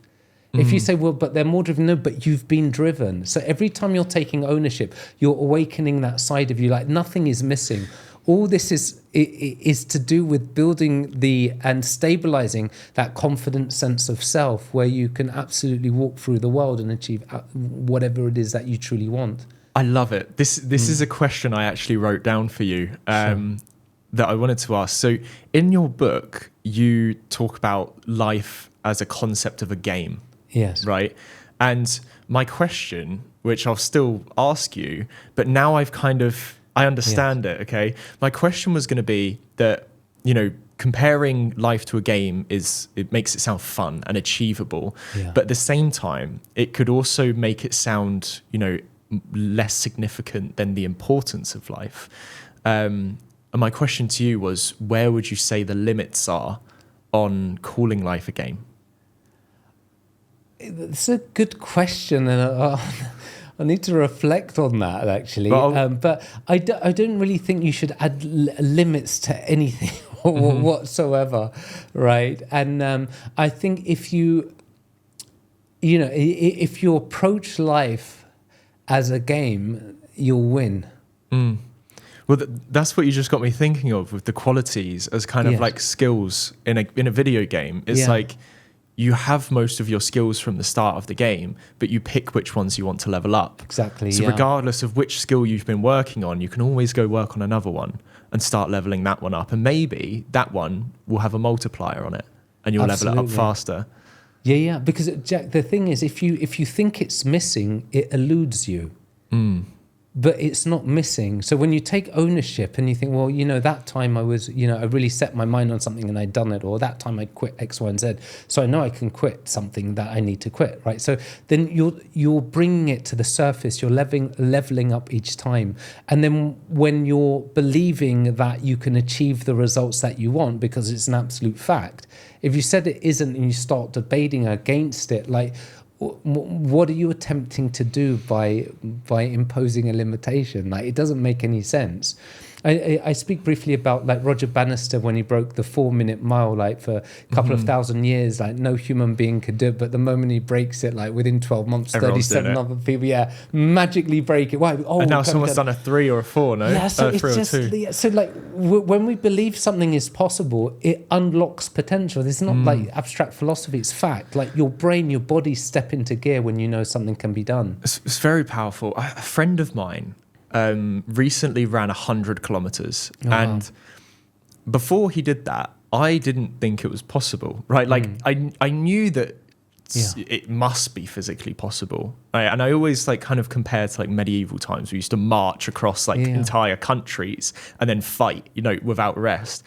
If you say, well, but they're more driven, no, but you've been driven. So every time you're taking ownership, you're awakening that side of you, like nothing is missing. All this is to do with building and stabilizing that confident sense of self where you can absolutely walk through the world and achieve whatever it is that you truly want. I love it. This is a question I actually wrote down for you that I wanted to ask. So in your book, you talk about life as a concept of a game. Yes. Right. And my question, which I'll still ask you, but now I understand it. Okay. My question was going to be that, comparing life to a game it makes it sound fun and achievable. Yeah. But at the same time, it could also make it sound, less significant than the importance of life. And my question to you was, where would you say the limits are on calling life a game? It's a good question, and I need to reflect on that actually. But I don't really think you should add limits to anything whatsoever, right? And I think if you approach life as a game, you'll win. Well, that's what you just got me thinking of with the qualities as kind of like skills in a video game. It's like you have most of your skills from the start of the game, but you pick which ones you want to level up. Exactly. So regardless of which skill you've been working on, you can always go work on another one and start leveling that one up. And maybe that one will have a multiplier on it and you'll level it up faster. Yeah. Because Jack, the thing is, if you think it's missing, it eludes you. But it's not missing. So when you take ownership and you think, well, that time I was, I really set my mind on something and I'd done it, or that time I quit X, Y, and Z. So I know I can quit something that I need to quit, right? So then you're bringing it to the surface. You're leveling up each time. And then when you're believing that you can achieve the results that you want, because it's an absolute fact, if you said it isn't and you start debating against it, like, what are you attempting to do by imposing a limitation? Like, it doesn't make any sense. I speak briefly about like Roger Bannister when he broke the 4-minute mile, like for a couple of thousand years, like no human being could do it. But the moment he breaks it, like within 12 months, Everyone's 37 other people, magically break it. Why? And now someone's done a 3 or a 4, no? Yeah, so it's 3 just, or 2. so like when we believe something is possible, it unlocks potential. It's not like abstract philosophy, it's fact. Like your brain, your body step into gear when you know something can be done. It's very powerful. A friend of mine recently ran 100 kilometers. And before he did that, I didn't think it was possible, right? Like I knew that it must be physically possible, right? And I always like kind of compare to like medieval times. We used to march across like entire countries and then fight, without rest.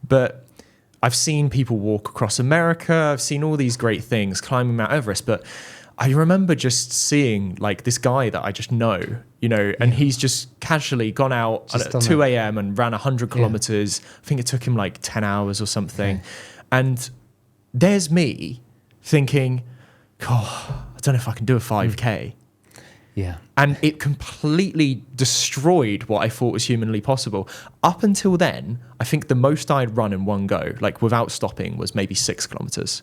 But I've seen people walk across America. I've seen all these great things, climbing Mount Everest, but I remember just seeing like this guy that I just know, and he's just casually gone out at 2 a.m. and ran 100 kilometers. I think it took him like 10 hours or something. And there's me thinking, I don't know if I can do a 5K. Yeah. And it completely destroyed what I thought was humanly possible. Up until then, I think the most I'd run in one go, like without stopping, was maybe 6 kilometers.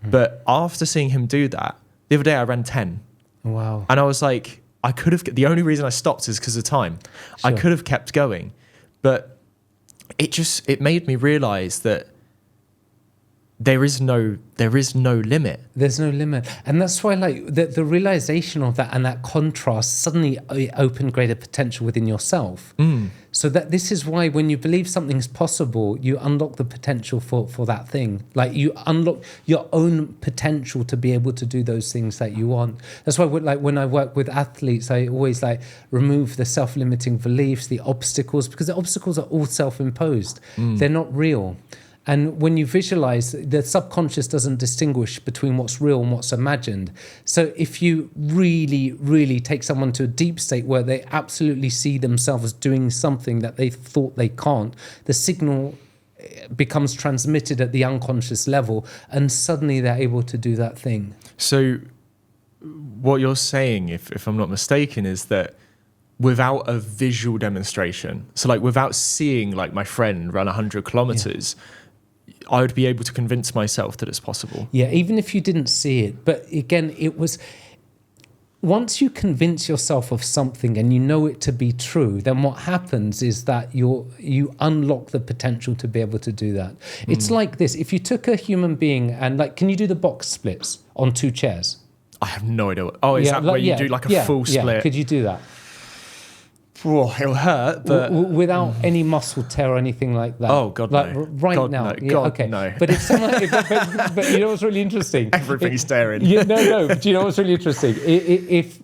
But after seeing him do that, the other day I ran 10. Wow. And I was like, the only reason I stopped is because of time. Sure. I could have kept going. But it made me realize that there is no limit. There's no limit. And that's why like the realization of that and that contrast suddenly opened greater potential within yourself. So that this is why when you believe something's possible, you unlock the potential for that thing. Like you unlock your own potential to be able to do those things that you want. That's why when I work with athletes, I always like remove the self-limiting beliefs, the obstacles, because the obstacles are all self-imposed. They're not real. And when you visualize, the subconscious doesn't distinguish between what's real and what's imagined. So if you really, really take someone to a deep state where they absolutely see themselves doing something that they thought they can't, the signal becomes transmitted at the unconscious level, and suddenly they're able to do that thing. So what you're saying, if I'm not mistaken, is that without a visual demonstration, so like without seeing like my friend run 100 kilometers, I would be able to convince myself that it's possible. Yeah, even if you didn't see it. But again, it was, once you convince yourself of something and you know it to be true, then what happens is that you unlock the potential to be able to do that. It's like this. If you took a human being and like, can you do the box splits on 2 chairs? I have no idea. Oh, is that where you do like a full split? Yeah, could you do that? Oh, it'll hurt, but without any muscle tear or anything like that. Oh God, like, no! Right God, now, no. yeah, God, okay. no. But if someone, but you know what's really interesting? Everything's staring. No. But you know what's really interesting? If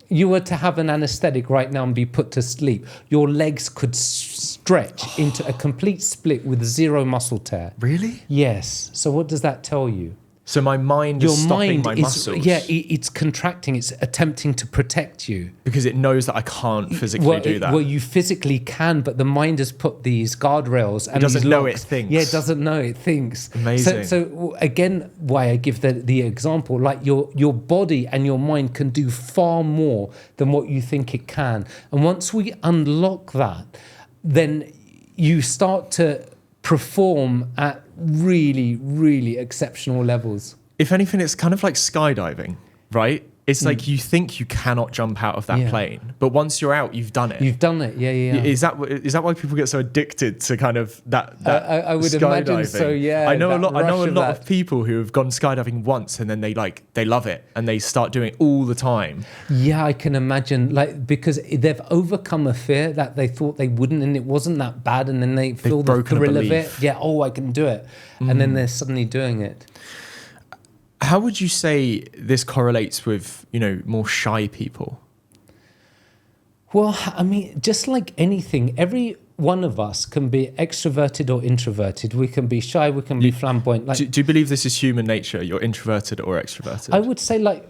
you were to have an anesthetic right now and be put to sleep, your legs could stretch into a complete split with 0 muscle tear. Really? Yes. So what does that tell you? So my mind is stopping my muscles. Yeah, it's contracting. It's attempting to protect you. Because it knows that I can't physically do that. Well, you physically can, but the mind has put these guardrails. And it doesn't these know locks. it thinks. Yeah, it doesn't know it thinks. Amazing. So again, why I give the example, like your body and your mind can do far more than what you think it can. And once we unlock that, then you start to perform at really, really exceptional levels. If anything, it's kind of like skydiving, right? It's like you think you cannot jump out of that plane, but once you're out, you've done it. You've done it, yeah. Is that why people get so addicted to kind of that I would skydiving? imagine so, yeah. I know a lot of of people who have gone skydiving once and then they love it and they start doing it all the time. Yeah, I can imagine, like, because they've overcome a fear that they thought they wouldn't, and it wasn't that bad, and then they feel the thrill of it. Yeah, I can do it, and then they're suddenly doing it. How would you say this correlates with, more shy people? Well, I mean, just like anything, every one of us can be extroverted or introverted. We can be shy, we can be flamboyant. Like, do you believe this is human nature? You're introverted or extroverted? I would say, like,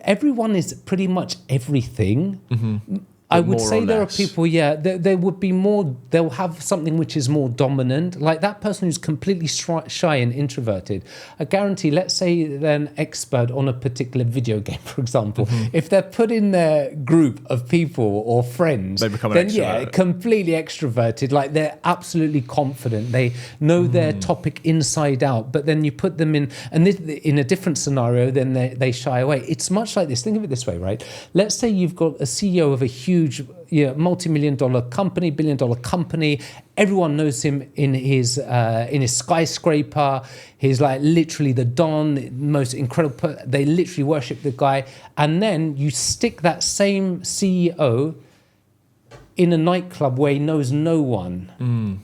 everyone is pretty much everything. Mm-hmm. I would say there are people, there would be more, they'll have something which is more dominant. Like that person who's completely shy and introverted. I guarantee, let's say they're an expert on a particular video game, for example. Mm-hmm. If they're put in their group of people or friends, they become an extrovert. Completely extroverted. Like they're absolutely confident. They know their topic inside out. But then you put them in, and in a different scenario, then they shy away. It's much like this. Think of it this way, right? Let's say you've got a CEO of a huge multi-million-dollar company, billion-dollar company. Everyone knows him in his skyscraper. He's like literally the Don, most incredible. They literally worship the guy. And then you stick that same CEO in a nightclub where he knows no one,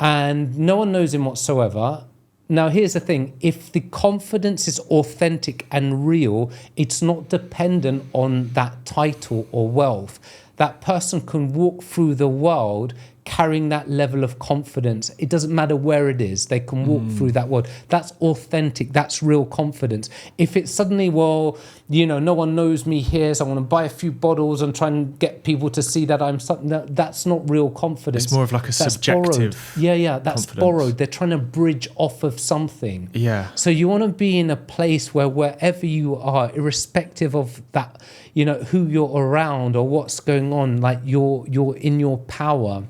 and no one knows him whatsoever. Now, here's the thing. If the confidence is authentic and real, it's not dependent on that title or wealth. That person can walk through the world carrying that level of confidence. It doesn't matter where it is. They can walk through that world. That's authentic. That's real confidence. If it's suddenly, no one knows me here, so I want to buy a few bottles and try and get people to see that I'm something, that's not real confidence. It's more of like a subjective borrowed. That's confidence. Borrowed. They're trying to bridge off of something. Yeah. So you want to be in a place where wherever you are, irrespective of that, who you're around or what's going on, like you're in your power.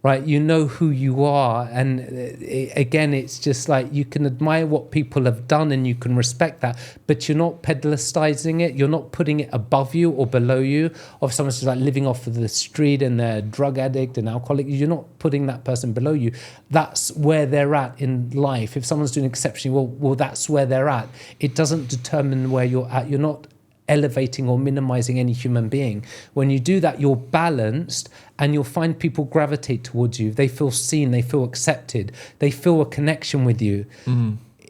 right? You know who you are. And again, it's just like you can admire what people have done and you can respect that, but you're not pedestalizing it. You're not putting it above you or below you. Or if someone's just like living off of the street and they're a drug addict and alcoholic, you're not putting that person below you. That's where they're at in life. If someone's doing exceptionally well, that's where they're at. It doesn't determine where you're at. You're not elevating or minimizing any human being. When you do that, you're balanced, and you'll find people gravitate towards you. They feel seen, they feel accepted, they feel a connection with you.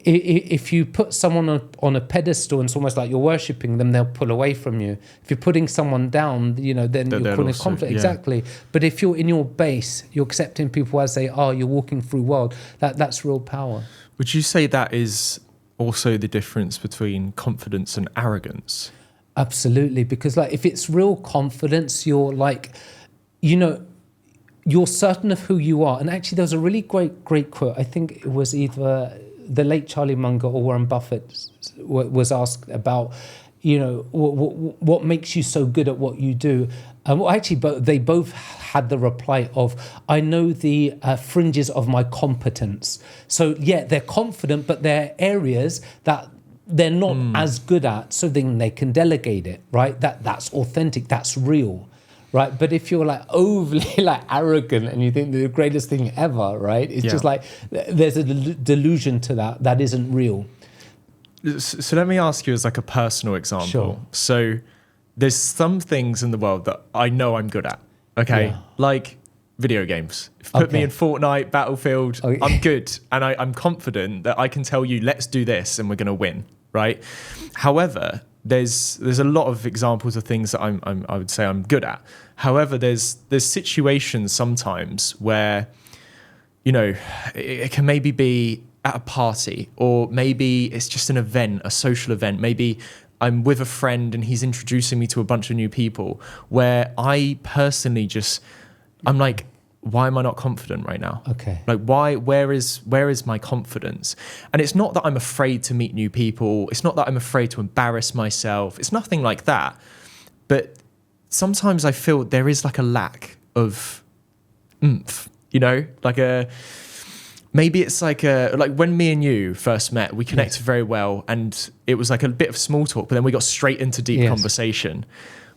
If you put someone on a pedestal and it's almost like you're worshipping them, they'll pull away from you. If you're putting someone down, then you're causing conflict. Yeah. Exactly. But if you're in your base, you're accepting people as they are, you're walking through world, that's real power. Would you say that is also the difference between confidence and arrogance? Absolutely, because like if it's real confidence, you're like, you're certain of who you are. And actually, there was a really great quote. I think it was either the late Charlie Munger or Warren Buffett was asked about, what makes you so good at what you do. They both had the reply of, I know the fringes of my competence. So yeah, they're confident, but there are areas that they're not as good at, so then they can delegate it, right? That's authentic, that's real, right? But if you're like overly like arrogant and you think they're the greatest thing ever, right? It's just like there's a delusion to that isn't real. So let me ask you as like a personal example. Sure. So there's some things in the world that I know I'm good at, okay? Yeah. Like video games. If you put me in Fortnite, Battlefield, I'm good. And I'm confident that I can tell you, let's do this and we're going to win, right? However, there's a lot of examples of things that I would say I'm good at. However, there's situations sometimes where, it can maybe be at a party, or maybe it's just an event, a social event. Maybe I'm with a friend and he's introducing me to a bunch of new people, where I personally I'm like, why am I not confident right now? Okay. Like, where is my confidence? And it's not that I'm afraid to meet new people. It's not that I'm afraid to embarrass myself. It's nothing like that. But sometimes I feel there is like a lack of oomph, maybe it's like when me and you first met, we connected very well, and it was like a bit of small talk, but then we got straight into deep conversation.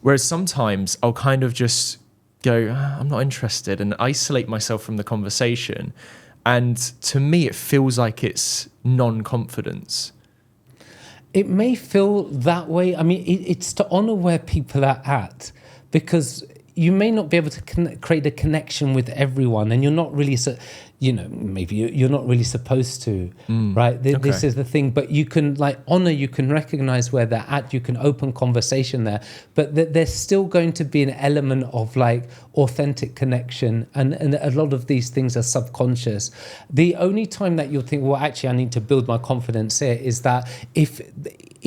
Whereas sometimes I'll kind of just go, I'm not interested, and isolate myself from the conversation. And to me, it feels like it's non-confidence. It may feel that way. I mean, it's to honor where people are at, because you may not be able to create a connection with everyone, and you're not really, maybe you're not really supposed to, right? This is the thing. But you can honor, you can recognize where they're at, you can open conversation there, but there's still going to be an element of authentic connection, and a lot of these things are subconscious. The only time that you'll think, well, actually, I need to build my confidence here, is that if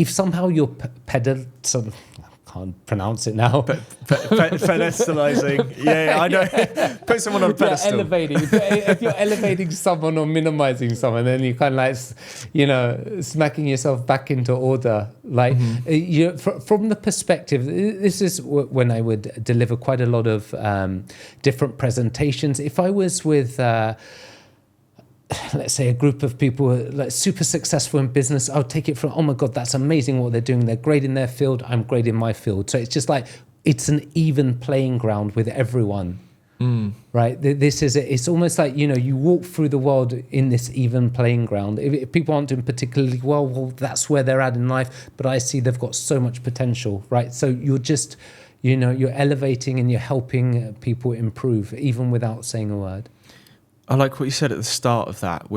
somehow you're can't pronounce it now. Pedestalizing. Yeah, I know. Put someone on a pedestal. If you're elevating someone or minimizing someone, then you kind of smacking yourself back into order. From the perspective, this is when I would deliver quite a lot of different presentations. If I was with let's say a group of people like super successful in business, I'll take it from, oh my God, that's amazing what they're doing. They're great in their field. I'm great in my field. So it's just it's an even playing ground with everyone, right? It's almost like, you walk through the world in this even playing ground. If people aren't doing particularly well, that's where they're at in life. But I see they've got so much potential, right? So you're just, you're elevating and you're helping people improve, even without saying a word. I like what you said at the start of that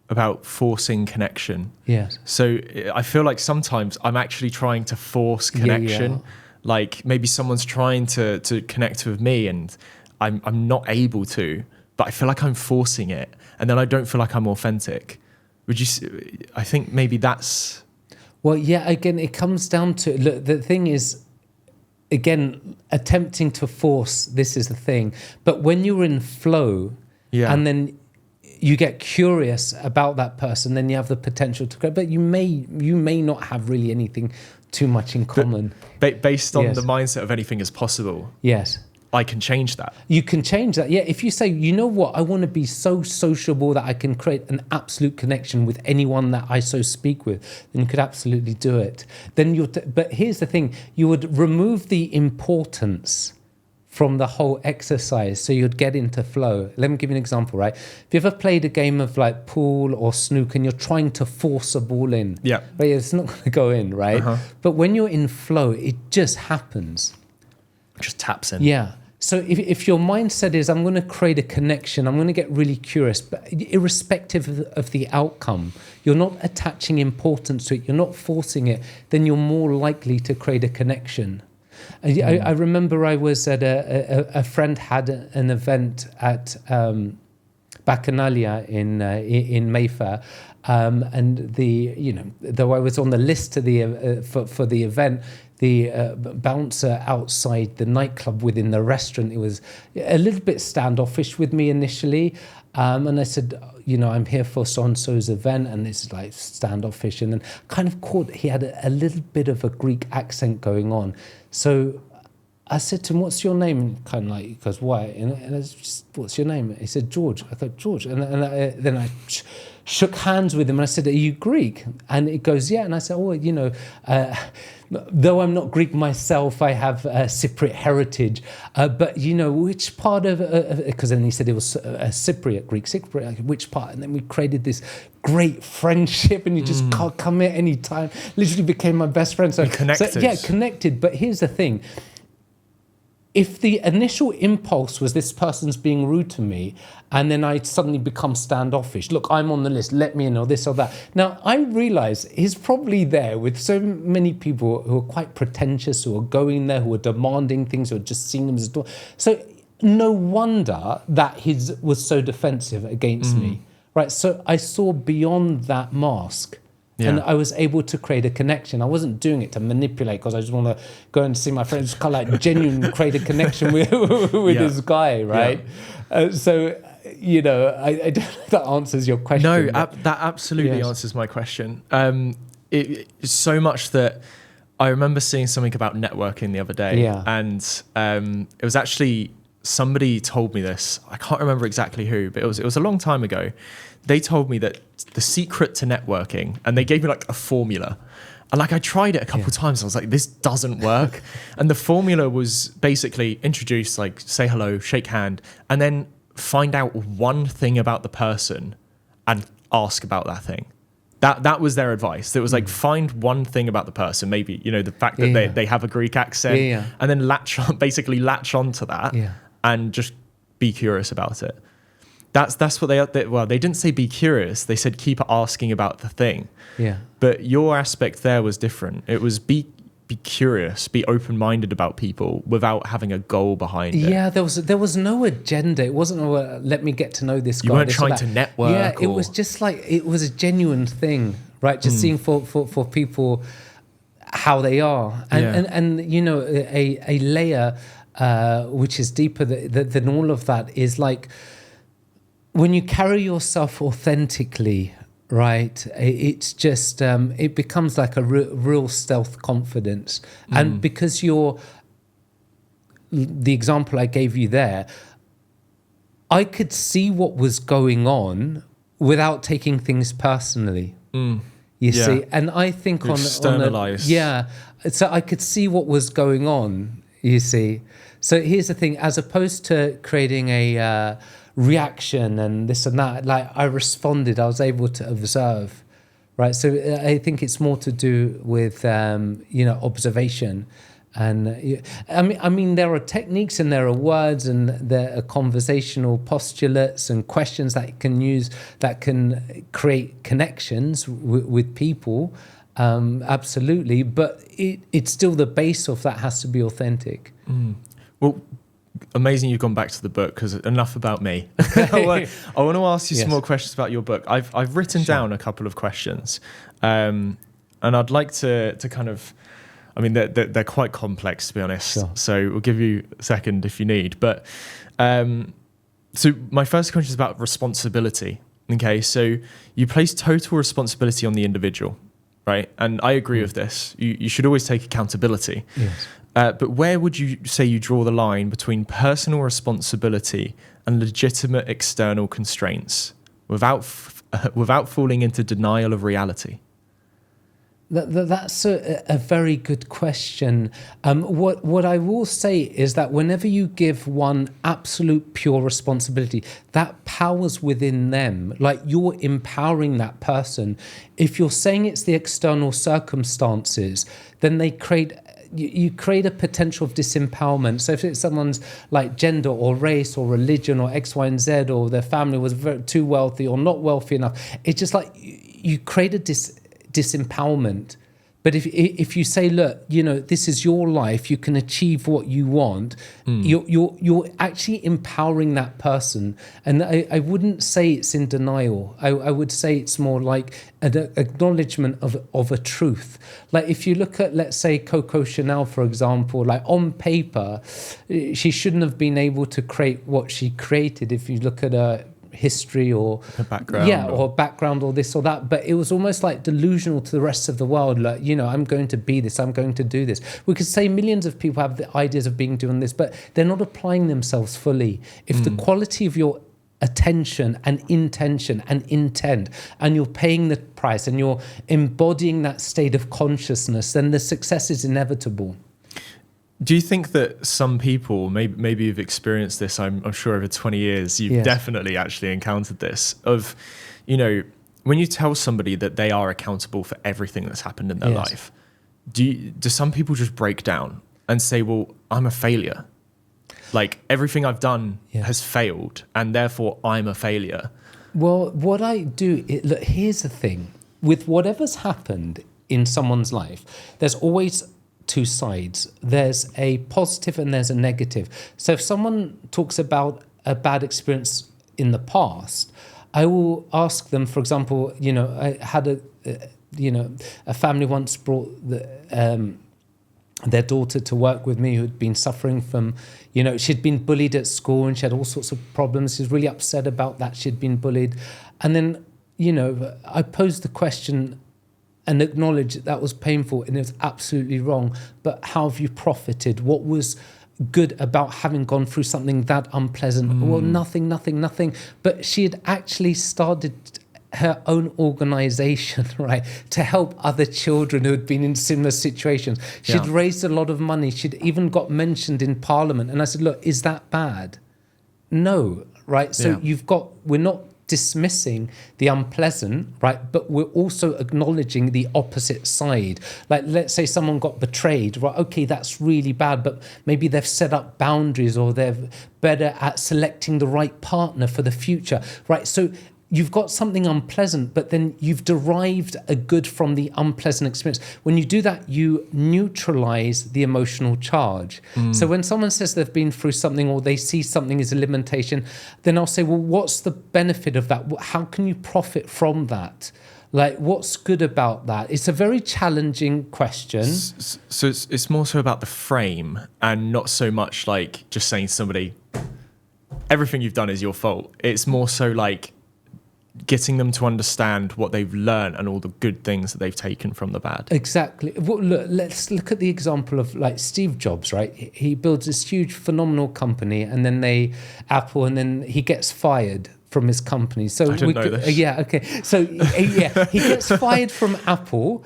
about forcing connection. Yes. So I feel like sometimes I'm actually trying to force connection. Yeah. Like maybe someone's trying to connect with me and I'm not able to, but I feel like I'm forcing it, and then I don't feel like I'm authentic. I think maybe that's... Well, yeah, again, it comes down to, look, the thing is, again, attempting to force, this is the thing. But when you're in flow... Yeah. And then you get curious about that person, then you have the potential to grow. But you may not have really anything too much in common. Based on the mindset of anything is possible. Yes. I can change that. You can change that. Yeah. If you say, you know what, I want to be so sociable that I can create an absolute connection with anyone that I so speak with, then you could absolutely do it. Then but here's the thing, you would remove the importance from the whole exercise, so you'd get into flow. Let me give you an example, right? Have you ever played a game of like pool or snooker and you're trying to force a ball in? Yeah. Right, it's not going to go in, right? But when you're in flow, it just happens. It just taps in. Yeah. So if your mindset is, I'm going to create a connection, I'm going to get really curious, but irrespective of the outcome, you're not attaching importance to it, you're not forcing it, then you're more likely to create a connection. I remember I was at a friend had an event at Bacchanalia in Mayfair, and though I was on the list to for the event, the bouncer outside the nightclub within the restaurant, it was a little bit standoffish with me initially. And I said, I'm here for so-and-so's event, and this is like standoffish. And then kind of caught, he had a little bit of a Greek accent going on. So I said to him, what's your name? And kind of like, he goes, why? And I was just, what's your name? He said, George. I go, George. Then I shook hands with him, and I said, are you Greek? And he goes, yeah. And I said, though I'm not Greek myself, I have Cypriot heritage. But which part of? Because then he said it was Cypriot, Greek Cypriot. Which part? And then we created this great friendship, and you just can't come here anytime. Literally became my best friend. So connected. So, yeah, connected. But here's the thing. If the initial impulse was this person's being rude to me, and then I suddenly become standoffish, look, I'm on the list, let me in, or this or that. Now, I realize he's probably there with so many people who are quite pretentious, who are going there, who are demanding things, who are just seeing them as a door. So no wonder that he was so defensive against me, right? So I saw beyond that mask. Yeah. And I was able to create a connection. I wasn't doing it to manipulate because I just want to go and see my friends, just kind of like genuinely create a connection with this guy, right? Yeah. I don't know if that answers your question. No, that absolutely answers my question. It's so much that I remember seeing something about networking the other day, and it was actually somebody told me this. I can't remember exactly who, but it was a long time ago. They told me that the secret to networking, and they gave me like a formula. And like I tried it a couple of times. I was like, this doesn't work. And the formula was basically introduce, like say hello, shake hand, and then find out one thing about the person and ask about that thing. That was their advice. It was like, find one thing about the person, maybe, the fact that they have a Greek accent, and then latch onto that and just be curious about it. That's what they didn't say be curious. They said keep asking about the thing. Yeah. But your aspect there was different. It was be curious, be open-minded about people without having a goal behind it. Yeah, there was no agenda. It wasn't let me get to know this guy. You weren't trying to network. Yeah, it was just like, it was a genuine thing, right? Just seeing for people how they are. And a layer which is deeper than all of that is like, when you carry yourself authentically, right, it's just, it becomes like a real stealth confidence. And because the example I gave you there, I could see what was going on without taking things personally. You see? And I think so I could see what was going on, you see? So here's the thing, as opposed to creating a reaction and this and that, like I responded, I was able to observe, right? So I think it's more to do with observation. And I mean there are techniques and there are words and there are conversational postulates and questions that you can use that can create connections with people, absolutely, but it's still the base of that has to be authentic. Well, amazing you've gone back to the book, because enough about me. I want to ask you some more questions about your book. I've written down a couple of questions, and I'd like to kind of, I mean, they're quite complex, to be honest. Sure. So we'll give you a second if you need. But so my first question is about responsibility. Okay, so you place total responsibility on the individual, right? And I agree with this. You should always take accountability. Yes. But where would you say you draw the line between personal responsibility and legitimate external constraints without falling into denial of reality? That's a very good question. What I will say is that whenever you give one absolute pure responsibility, that power's within them. Like, you're empowering that person. If you're saying it's the external circumstances, then you create a potential of disempowerment. So if it's someone's like gender or race or religion or X, Y, and Z, or their family was too wealthy or not wealthy enough, it's just like you create a disempowerment. But if you say, look, this is your life, you can achieve what you want, you're actually empowering that person. And I wouldn't say it's in denial. I would say it's more like an acknowledgement of a truth. Like, if you look at, let's say, Coco Chanel, for example, like on paper, she shouldn't have been able to create what she created. If you look at her history or a background, or background or this or that, but it was almost like delusional to the rest of the world. Like, I'm going to be this, I'm going to do this. We could say millions of people have the ideas of doing this, but they're not applying themselves fully. If the quality of your attention and intention and intent, and you're paying the price and you're embodying that state of consciousness, then the success is inevitable. Do you think that some people, maybe you've experienced this, I'm sure over 20 years, you've definitely actually encountered this, of, when you tell somebody that they are accountable for everything that's happened in their life, do some people just break down and say, well, I'm a failure. Like, everything I've done has failed, and therefore I'm a failure. Well, what I do, look, here's the thing. With whatever's happened in someone's life, there's always two sides. There's a positive and there's a negative. So if someone talks about a bad experience in the past, I will ask them, for example, I had a family once brought their daughter to work with me, who'd been suffering from, she'd been bullied at school and she had all sorts of problems. She was really upset about that. She'd been bullied. And then, I posed the question and acknowledged that was painful and it was absolutely wrong. But how have you profited? What was good about having gone through something that unpleasant? Well, nothing. But she had actually started her own organization, right, to help other children who had been in similar situations. She'd raised a lot of money. She'd even got mentioned in Parliament. And I said, look, is that bad? No, right? So we're not dismissing the unpleasant, right? But we're also acknowledging the opposite side. Like, let's say someone got betrayed, right? Okay, that's really bad, but maybe they've set up boundaries or they're better at selecting the right partner for the future, right? So you've got something unpleasant, but then you've derived a good from the unpleasant experience. When you do that, you neutralize the emotional charge. So when someone says they've been through something or they see something as a limitation, then I'll say, well, what's the benefit of that? How can you profit from that? Like, what's good about that? It's a very challenging question. So it's more so about the frame and not so much like just saying to somebody, everything you've done is your fault. It's more so like getting them to understand what they've learned and all the good things that they've taken from the bad. Exactly. Well, look, let's look at the example of like Steve Jobs, right? He builds this huge, phenomenal company, and then Apple, and then he gets fired from his company. So I didn't know this. Yeah, okay. So he gets fired from Apple.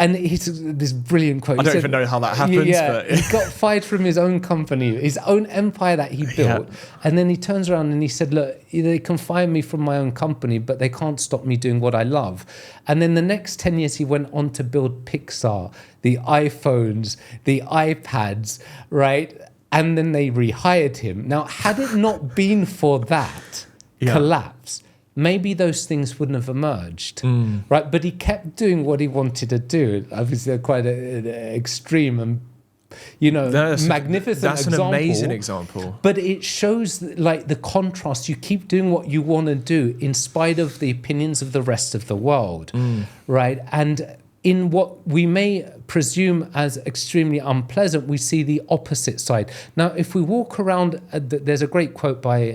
And he's this brilliant quote. I don't even know how that happens. But he got fired from his own company, his own empire that he built. And then he turns around and he said, look, they can fire me from my own company, but they can't stop me doing what I love. And then the next 10 years, he went on to build Pixar, the iPhones, the iPads, right? And then they rehired him. Now, had it not been for that collapse, maybe those things wouldn't have emerged, right? But he kept doing what he wanted to do. Obviously, they're quite an extreme and, magnificent that's example. An amazing example. But it shows, like, the contrast. You keep doing what you want to do in spite of the opinions of the rest of the world, right? And in what we may presume as extremely unpleasant, we see the opposite side. Now, if we walk around, there's a great quote by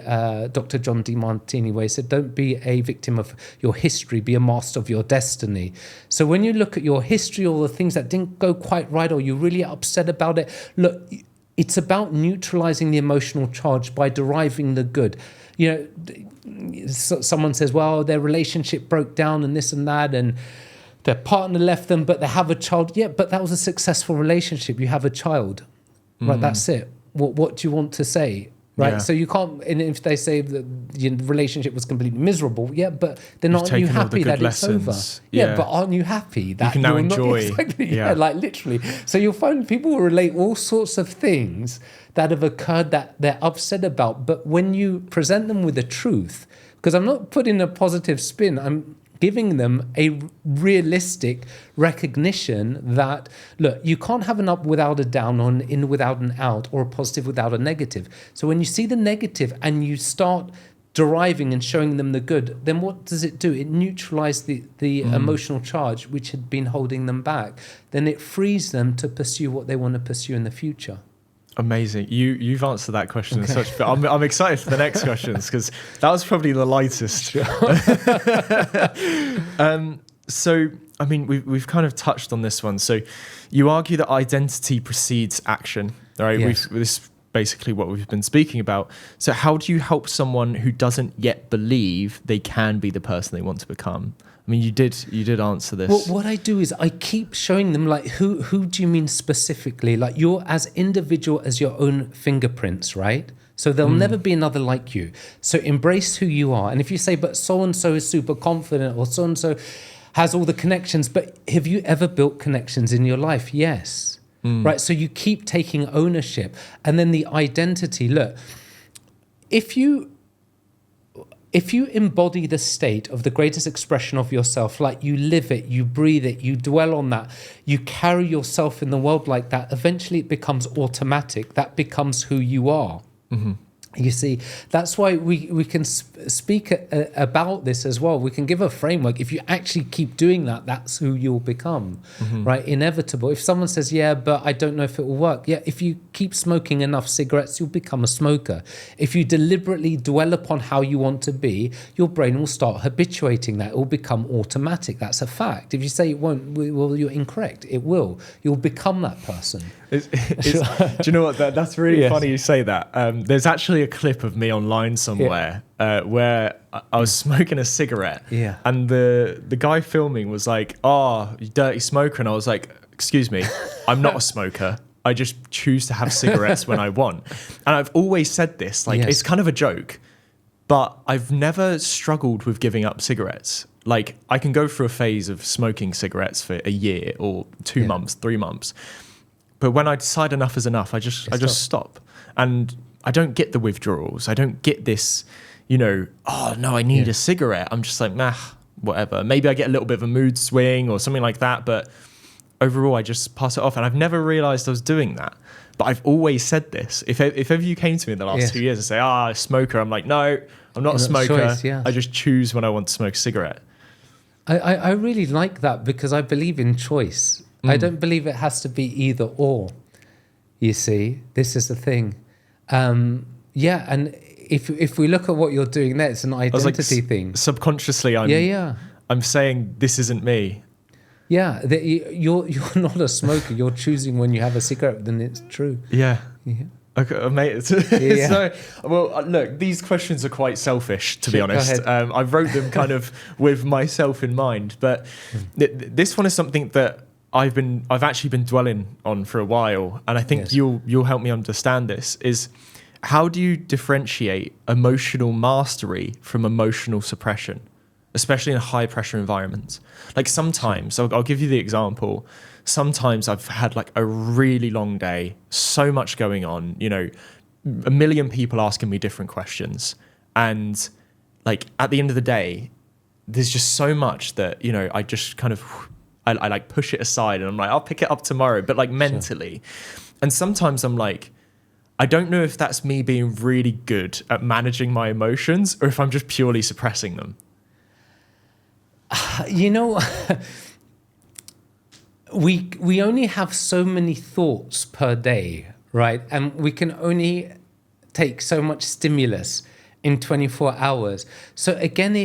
Dr. John DeMartini where he said, don't be a victim of your history, be a master of your destiny. So when you look at your history, all the things that didn't go quite right, or you're really upset about it, look, it's about neutralizing the emotional charge by deriving the good. You know, someone says, well, their relationship broke down and this and that, and their partner left them, but they have a child. Yeah, but that was a successful relationship. You have a child, right? That's it. What do you want to say, right? Yeah. So you can't. And if they say that the relationship was completely miserable, yeah, but then aren't you happy that lessons. it's over? Yeah, but aren't you happy that you can now you're enjoy? Not, exactly, yeah, like literally. So you'll find people will relate all sorts of things that have occurred that they're upset about, but when you present them with the truth, because I'm not putting a positive spin, I'm giving them a realistic recognition that, look, you can't have an up without a down or an in without an out, or a positive without a negative. So when you see the negative and you start deriving and showing them the good, then what does it do? It neutralizes the emotional charge which had been holding them back. Then it frees them to pursue what they want to pursue in the future. Amazing. You've answered that question in such. But I'm excited for the next questions because that was probably the lightest. So I mean, we've kind of touched on this one. So you argue that identity precedes action, right? Yes. This is basically what we've been speaking about. So how do you help someone who doesn't yet believe they can be the person they want to become? I mean, you did answer this. Well, what I do is I keep showing them, like, who do you mean specifically? Like, you're as individual as your own fingerprints, right? So there'll never be another like you. So embrace who you are. And if you say, but so-and-so is super confident, or so-and-so has all the connections, but have you ever built connections in your life? Yes. Right? So you keep taking ownership. And then the identity, look, if you embody the state of the greatest expression of yourself, like you live it, you breathe it, you dwell on that, you carry yourself in the world like that, eventually it becomes automatic. That becomes who you are. You see, that's why we can speak about this as well. We can give a framework. If you actually keep doing that, that's who you'll become, right? Inevitable. If someone says, yeah, but I don't know if it will work. Yeah, if you keep smoking enough cigarettes, you'll become a smoker. If you deliberately dwell upon how you want to be, your brain will start habituating that. It will become automatic. That's a fact. If you say it won't, well, you're incorrect. It will. You'll become that person. Do you know what? That's really funny you say that. There's actually a clip of me online somewhere where I was smoking a cigarette, and the guy filming was like, "Oh, you dirty smoker," and I was like, "Excuse me, I'm not a smoker. I just choose to have cigarettes when I want." And I've always said this, like it's kind of a joke, but I've never struggled with giving up cigarettes. Like I can go through a phase of smoking cigarettes for a year or 2 months, 3 months. But when I decide enough is enough, I just stop. And I don't get the withdrawals. I don't get this, oh no, I need a cigarette. I'm just like, nah, whatever. Maybe I get a little bit of a mood swing or something like that. But overall, I just pass it off. And I've never realized I was doing that. But I've always said this. If ever you came to me in the last 2 years and say, smoker, I'm like, no, I'm not a smoker. Choice, I just choose when I want to smoke a cigarette. I really like that because I believe in choice. I don't believe it has to be either or. You see, this is the thing. And if we look at what you're doing there, it's an identity thing. Subconsciously, I'm saying this isn't me. Yeah, you're not a smoker. You're choosing when you have a cigarette, then it's true. Yeah. Okay, mate. So, well, look, these questions are quite selfish, to be honest. I wrote them kind of with myself in mind, but this one is something that I've actually been dwelling on for a while, and I think you'll help me understand this. Is how do you differentiate emotional mastery from emotional suppression, especially in high pressure environments? Like sometimes, I'll give you the example. Sometimes I've had like a really long day, so much going on, a million people asking me different questions, and like at the end of the day, there's just so much that I just kind of. I like push it aside and I'm like, I'll pick it up tomorrow, but like mentally. And sometimes I'm like, I don't know if that's me being really good at managing my emotions or if I'm just purely suppressing them. we only have so many thoughts per day, right? And we can only take so much stimulus in 24 hours. So again,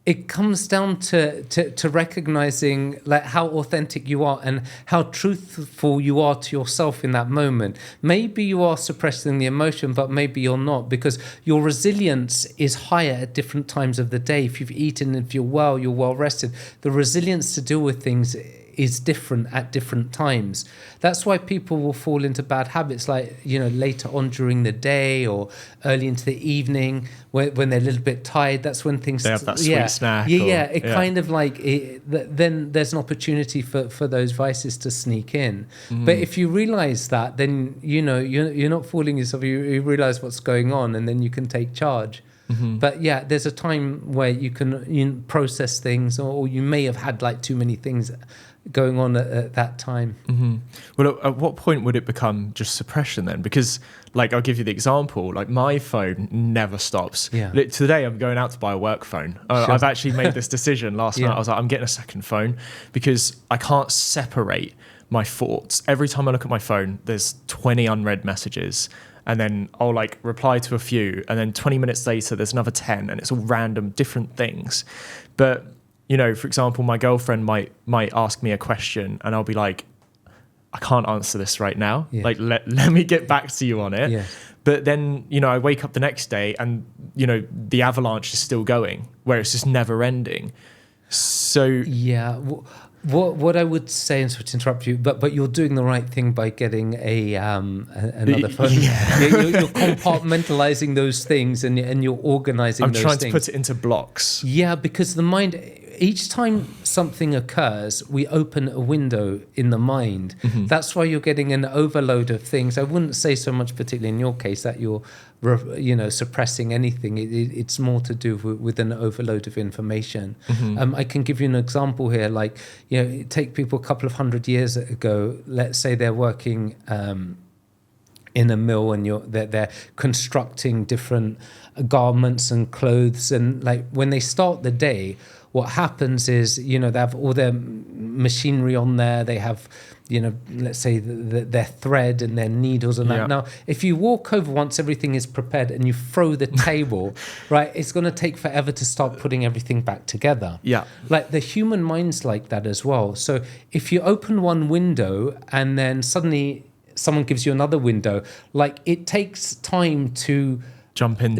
it comes down to recognizing like how authentic you are and how truthful you are to yourself in that moment. Maybe you are suppressing the emotion, but maybe you're not, because your resilience is higher at different times of the day. If you've eaten, if you're well rested, the resilience to deal with things is different at different times. That's why people will fall into bad habits, like, later on during the day or early into the evening when they're a little bit tired. That's when things... They have that sweet snack. Kind of like... then there's an opportunity for those vices to sneak in. But if you realize that, then, you're not fooling yourself. You realize what's going on, and then you can take charge. But yeah, there's a time where you can process things, or you may have had like too many things going on at that time. Well, at what point would it become just suppression then? Because, like, I'll give you the example. Like, my phone never stops. Yeah. Today, I'm going out to buy a work phone. Sure. I've actually made this decision last night. I was like, I'm getting a second phone because I can't separate my thoughts. Every time I look at my phone, there's 20 unread messages. And then I'll like reply to a few. And then 20 minutes later, there's another 10. And it's all random, different things. But... for example, my girlfriend might ask me a question and I'll be like, I can't answer this right now. Yeah. Like, let me get back to you on it. Yeah. But then, I wake up the next day and, the avalanche is still going, where it's just never ending. So... Yeah. What I would say, and sorry to interrupt you, but you're doing the right thing by getting another phone. You're compartmentalizing those things and you're organizing those things. I'm trying to put it into blocks. Yeah, because the mind, each time something occurs, we open a window in the mind. That's why you're getting an overload of things. I wouldn't say so much, particularly in your case, that you're suppressing anything. It's more to do with an overload of information. I can give you an example here. Like, take people a couple of 100 years ago. Let's say they're working in a mill and they're constructing different garments and clothes, and like when they start the day, what happens is they have all their machinery on there. They have let's say their thread and their needles and that. Yeah. Now, if you walk over once everything is prepared and you throw the table, right, it's going to take forever to start putting everything back together. Yeah. Like the human mind's like that as well. So if you open one window and then suddenly someone gives you another window, like it takes time to jump in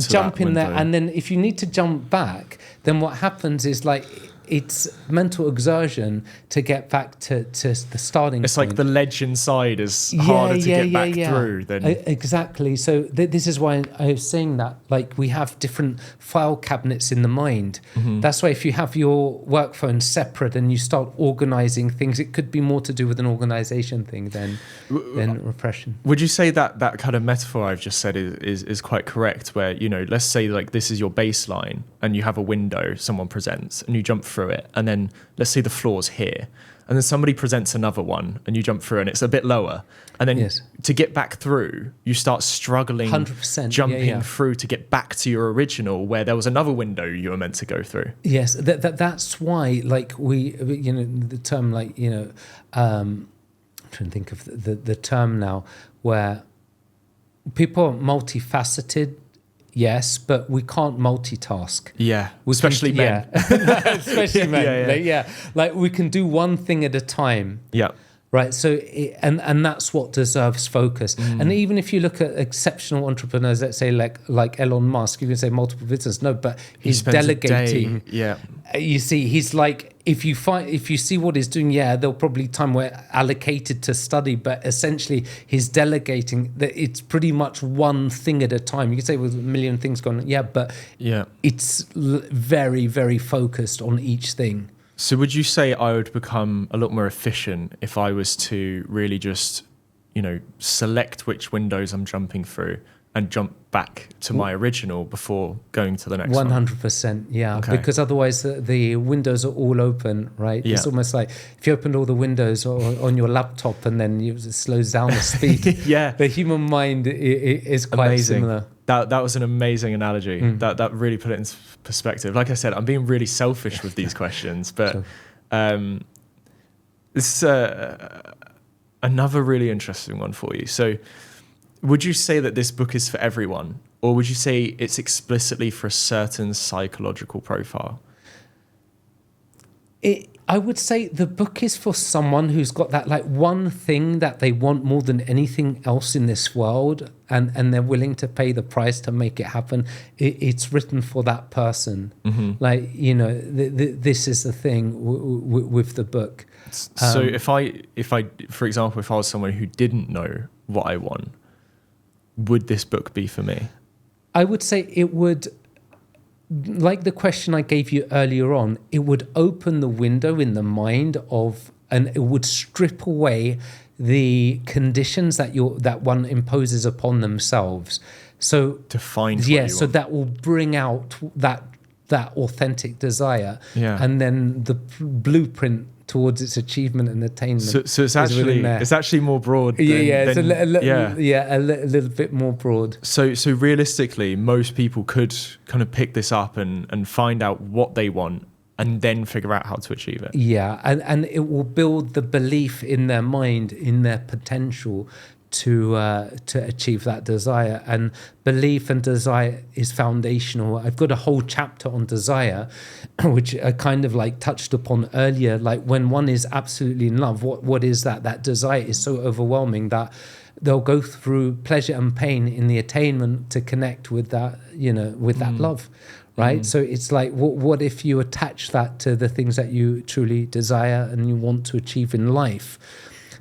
there. And then if you need to jump back, then what happens is like it's mental exertion to get back to the starting It's point. like the ledge inside is harder to get back through than... Exactly. So this is why I was saying that, like, we have different file cabinets in the mind. That's why if you have your work phone separate and you start organizing things, it could be more to do with an organization thing than repression. Would you say that kind of metaphor I've just said is quite correct, where, let's say like this is your baseline and you have a window someone presents and you jump through it, and then let's say the floor's here, and then somebody presents another one and you jump through and it's a bit lower, and then to get back through you start struggling 100%, jumping through to get back to your original where there was another window you were meant to go through. Yes, that's why, like, we the term, like, I'm trying to think of the term now, where people are multifaceted. Yes, but we can't multitask. Yeah, especially men. Yeah. Especially men. Like we can do one thing at a time. Yeah. Right. So, and that's what deserves focus. And even if you look at exceptional entrepreneurs, let's say like Elon Musk, you can say multiple business. No, but he's delegating. Yeah. You see, he's like, if you see what he's doing, there'll probably time where allocated to study, but essentially he's delegating. That it's pretty much one thing at a time. You can say with a million things going on, but it's very, very focused on each thing. So would you say I would become a lot more efficient if I was to really just, select which windows I'm jumping through and jump back to my original before going to the next 100%, yeah. Okay. Because otherwise the windows are all open, right? Yeah. It's almost like if you opened all the windows on your laptop and then it slows down the speed. Yeah. The human mind is quite similar. That was an amazing analogy. That really put it into perspective. Like I said, I'm being really selfish with these questions, but This is another really interesting one for you. So would you say that this book is for everyone, or would you say it's explicitly for a certain psychological profile? I would say the book is for someone who's got that like one thing that they want more than anything else in this world, and they're willing to pay the price to make it happen. It's written for that person. Mm-hmm. Like, you know, this is the thing with the book. So if I, for example, if I was someone who didn't know what I want, would this book be for me? I would say it would, like the question I gave you earlier on, it would open the window in the mind of, and it would strip away the conditions that one imposes upon themselves. So To find so that will bring out that authentic desire, and then the blueprint towards its achievement and attainment. So it's actually more broad. It's a little bit more broad. So realistically, most people could kind of pick this up and find out what they want, and then figure out how to achieve it. Yeah, and it will build the belief in their mind, in their potential to achieve that desire. And belief and desire is foundational. I've got a whole chapter on desire, which I kind of like touched upon earlier. Like when one is absolutely in love, what is that? That desire is so overwhelming that they'll go through pleasure and pain in the attainment to connect with that, you know, with that love. Right. So it's like, what if you attach that to the things that you truly desire and you want to achieve in life?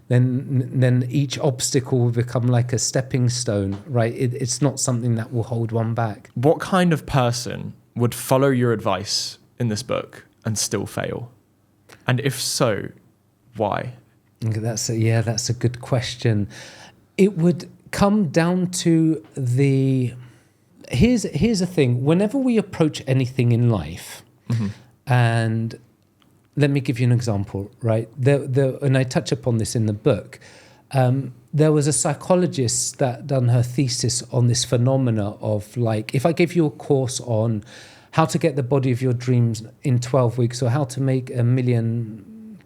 Then each obstacle will become like a stepping stone, right? It's not something that will hold one back. What kind of person would follow your advice in this book and still fail? And if so, why? That's a good question. It would come down to here's the thing. Whenever we approach anything in life, and let me give you an example, right? And I touch upon this in the book. There was a psychologist that done her thesis on this phenomena of, like, if I gave you a course on how to get the body of your dreams in 12 weeks, or how to make £1 million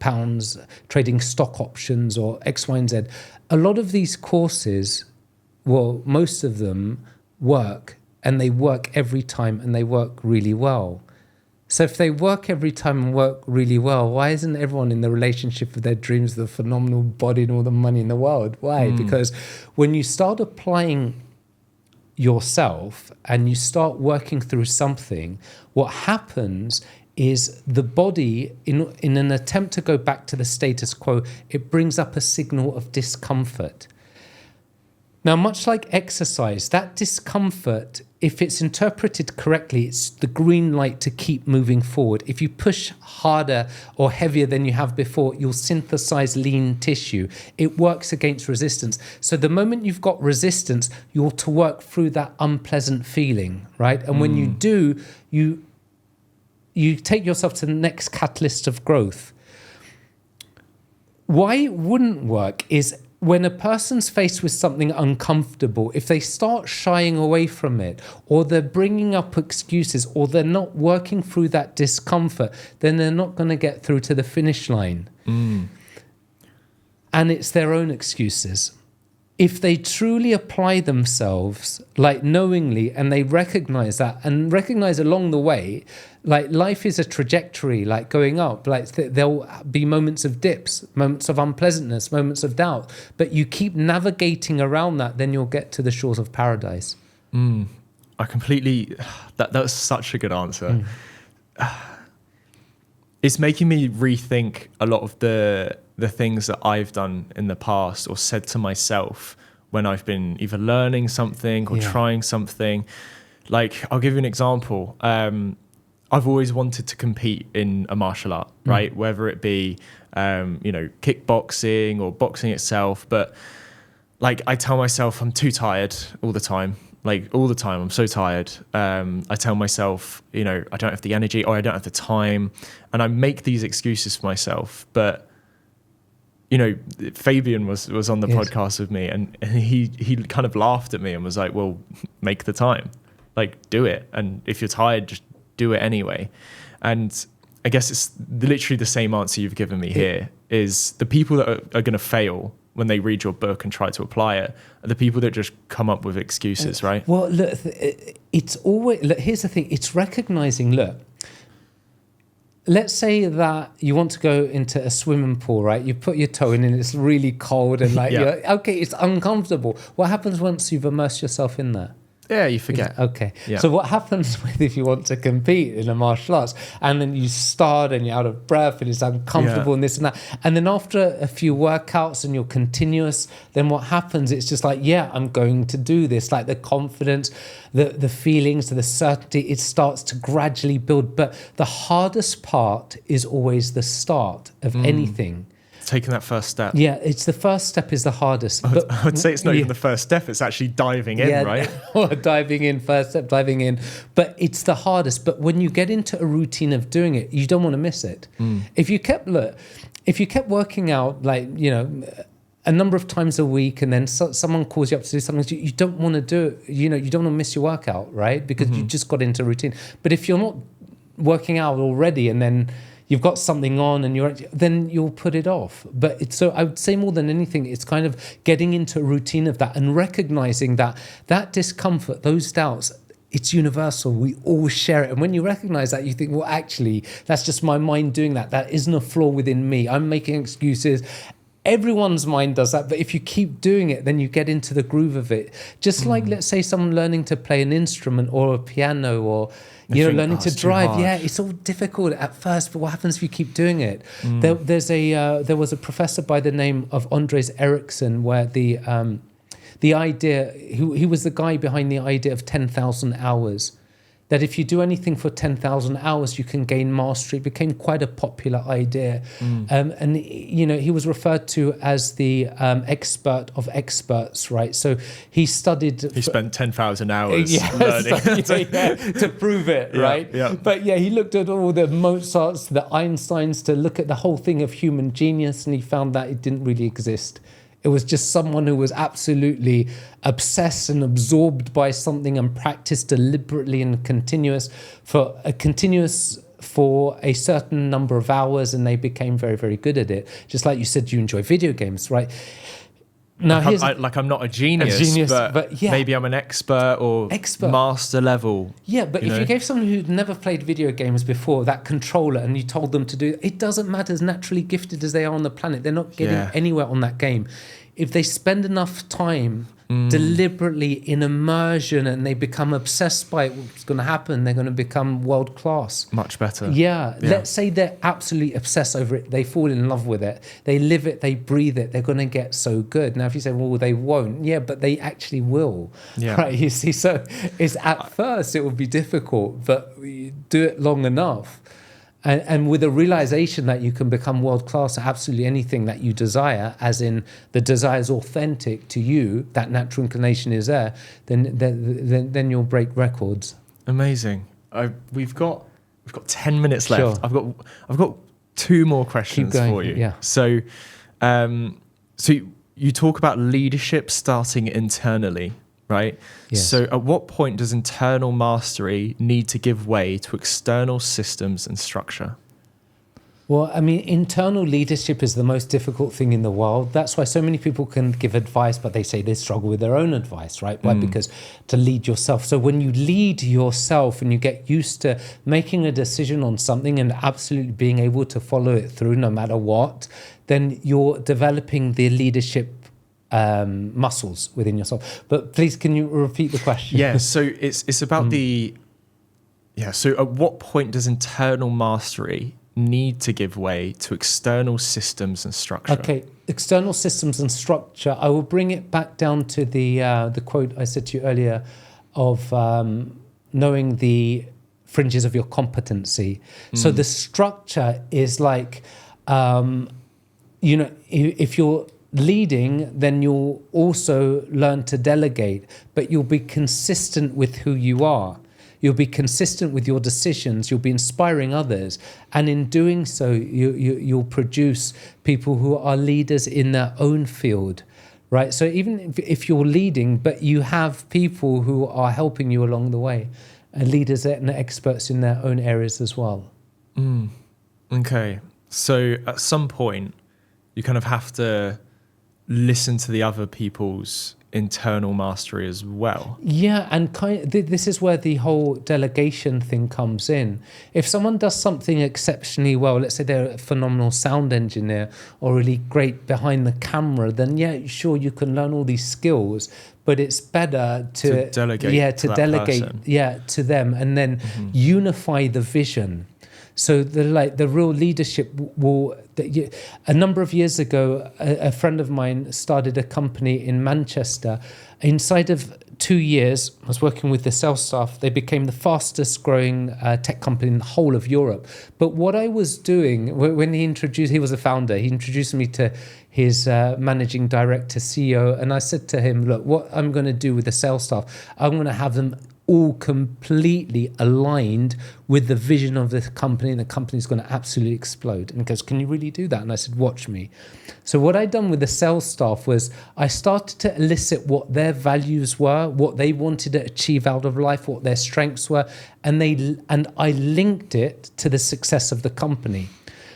trading stock options, or X, Y, and Z, a lot of these courses, well, most of them work, and they work every time, and they work really well. So if they work every time and work really well, why isn't everyone in the relationship with their dreams, the phenomenal body and all the money in the world? Why? Because when you start applying yourself and you start working through something, what happens is the body, in an attempt to go back to the status quo, it brings up a signal of discomfort. Now, much like exercise, that discomfort, if it's interpreted correctly, it's the green light to keep moving forward. If you push harder or heavier than you have before, you'll synthesize lean tissue. It works against resistance. So the moment you've got resistance, you're to work through that unpleasant feeling, right? And when you do, you take yourself to the next catalyst of growth. Why it wouldn't work is when a person's faced with something uncomfortable, if they start shying away from it, or they're bringing up excuses, or they're not working through that discomfort, then they're not going to get through to the finish line. And it's their own excuses. If they truly apply themselves, like knowingly, and they recognize that, and recognize along the way, like life is a trajectory, like going up, like there'll be moments of dips, moments of unpleasantness, moments of doubt, but you keep navigating around that, then you'll get to the shores of paradise. I completely, that was such a good answer. It's making me rethink a lot of the things that I've done in the past or said to myself when I've been either learning something or trying something. Like, I'll give you an example. I've always wanted to compete in a martial art, right? Whether it be, kickboxing or boxing itself. But like, I tell myself I'm too tired all the time. Like, all the time, I'm so tired. I tell myself, I don't have the energy, or I don't have the time. And I make these excuses for myself. But, Fabian was on the podcast with me, and he kind of laughed at me and was like, well, make the time. Like, do it. And if you're tired, just do it anyway. And I guess it's literally the same answer you've given me here. is the people that are going to fail when they read your book and try to apply it are the people that just come up with excuses, right? Well, look, it's always, look, here's the thing. It's recognizing, look, let's say that you want to go into a swimming pool, right? You put your toe in and it's really cold and like, okay, it's uncomfortable. What happens once you've immersed yourself in there? Yeah, you forget. Okay. Yeah. So what happens if you want to compete in a martial arts and then you start and you're out of breath and it's uncomfortable and this and that. And then after a few workouts and you're continuous, then what happens? It's just like, yeah, I'm going to do this. Like the confidence, the feelings, the certainty, it starts to gradually build. But the hardest part is always the start of anything. Taking that first step. Yeah, it's the first step is the hardest. I would say it's not even the first step, it's actually diving in, right? Diving in, first step, diving in. But it's the hardest. But when you get into a routine of doing it, you don't want to miss it. If you kept working out, like, you know, a number of times a week and then someone calls you up to do something, you don't want to do it, you know, you don't want to miss your workout, right? Because you just got into routine. But if you're not working out already and then you've got something on and then you'll put it off. But so I would say more than anything, it's kind of getting into a routine of that and recognizing that discomfort, those doubts, it's universal. We all share it. And when you recognize that, you think, well, actually, that's just my mind doing that. That isn't a flaw within me. I'm making excuses. Everyone's mind does that. But if you keep doing it, then you get into the groove of it. Just like, let's say, someone learning to play an instrument or a piano or learning to drive. Yeah, it's all difficult at first, but what happens if you keep doing it? There was a professor by the name of Andres Ericsson where the idea, he was the guy behind the idea of 10,000 hours. That if you do anything for 10,000 hours, you can gain mastery. It became quite a popular idea. And, you know, he was referred to as the expert of experts, right? So he studied... He spent 10,000 hours learning. To prove it, right? Yeah. But yeah, he looked at all the Mozarts, the Einsteins, to look at the whole thing of human genius, and he found that it didn't really exist. It was just someone who was absolutely obsessed and absorbed by something and practiced deliberately and for a certain number of hours, and they became very, very good at it. Just like you said, you enjoy video games, right? Now, I'm not a genius, but yeah, maybe I'm an expert or master level. Yeah, but if you gave someone who'd never played video games before that controller and you told them to do it, doesn't matter, as naturally gifted as they are on the planet, they're not getting anywhere on that game. If they spend enough time deliberately in immersion and they become obsessed by what's going to happen, they're going to become world class. Much better. Yeah. Let's say they're absolutely obsessed over it. They fall in love with it. They live it. They breathe it. They're going to get so good. Now, if you say, well, they won't. Yeah, but they actually will. Yeah. Right. You see, so it's at first it will be difficult, but you do it long enough. And with a realization that you can become world-class at absolutely anything that you desire, as in the desire is authentic to you, that natural inclination is there, then you'll break records. Amazing. We've got 10 minutes left. Sure. I've got two more questions for you. Yeah. So you talk about leadership starting internally, right? Yes. So at what point does internal mastery need to give way to external systems and structure? Well, I mean, internal leadership is the most difficult thing in the world. That's why so many people can give advice, but they say they struggle with their own advice, right? Why? Because to lead yourself. So when you lead yourself and you get used to making a decision on something and absolutely being able to follow it through no matter what, then you're developing the leadership muscles within yourself. But please, can you repeat the question? Yeah, so it's about so at what point does internal mastery need to give way to external systems and structure? Okay, external systems and structure. I will bring it back down to the quote I said to you earlier of knowing the fringes of your competency. So the structure is like, if you're leading, then you'll also learn to delegate, but you'll be consistent with who you are. You'll be consistent with your decisions. You'll be inspiring others. And in doing so, you'll produce people who are leaders in their own field, right? So even if you're leading, but you have people who are helping you along the way, and leaders and experts in their own areas as well. Okay. So at some point, you kind of have to listen to the other people's internal mastery as well. Yeah, and this is where the whole delegation thing comes in. If someone does something exceptionally well, let's say they're a phenomenal sound engineer or really great behind the camera, then yeah, sure, you can learn all these skills, but it's better to delegate to them, and then unify the vision. So the real leadership will. A number of years ago, a friend of mine started a company in Manchester. Inside of 2 years, I was working with the sales staff. They became the fastest growing tech company in the whole of Europe. But what I was doing, when he was a founder, he introduced me to his managing director, CEO, and I said to him, look, what I'm going to do with the sales staff, I'm going to have them all completely aligned with the vision of the company, and the company's going to absolutely explode. And he goes, can you really do that? And I said, watch me. So what I'd done with the sales staff was I started to elicit what their values were, what they wanted to achieve out of life, what their strengths were, and I linked it to the success of the company.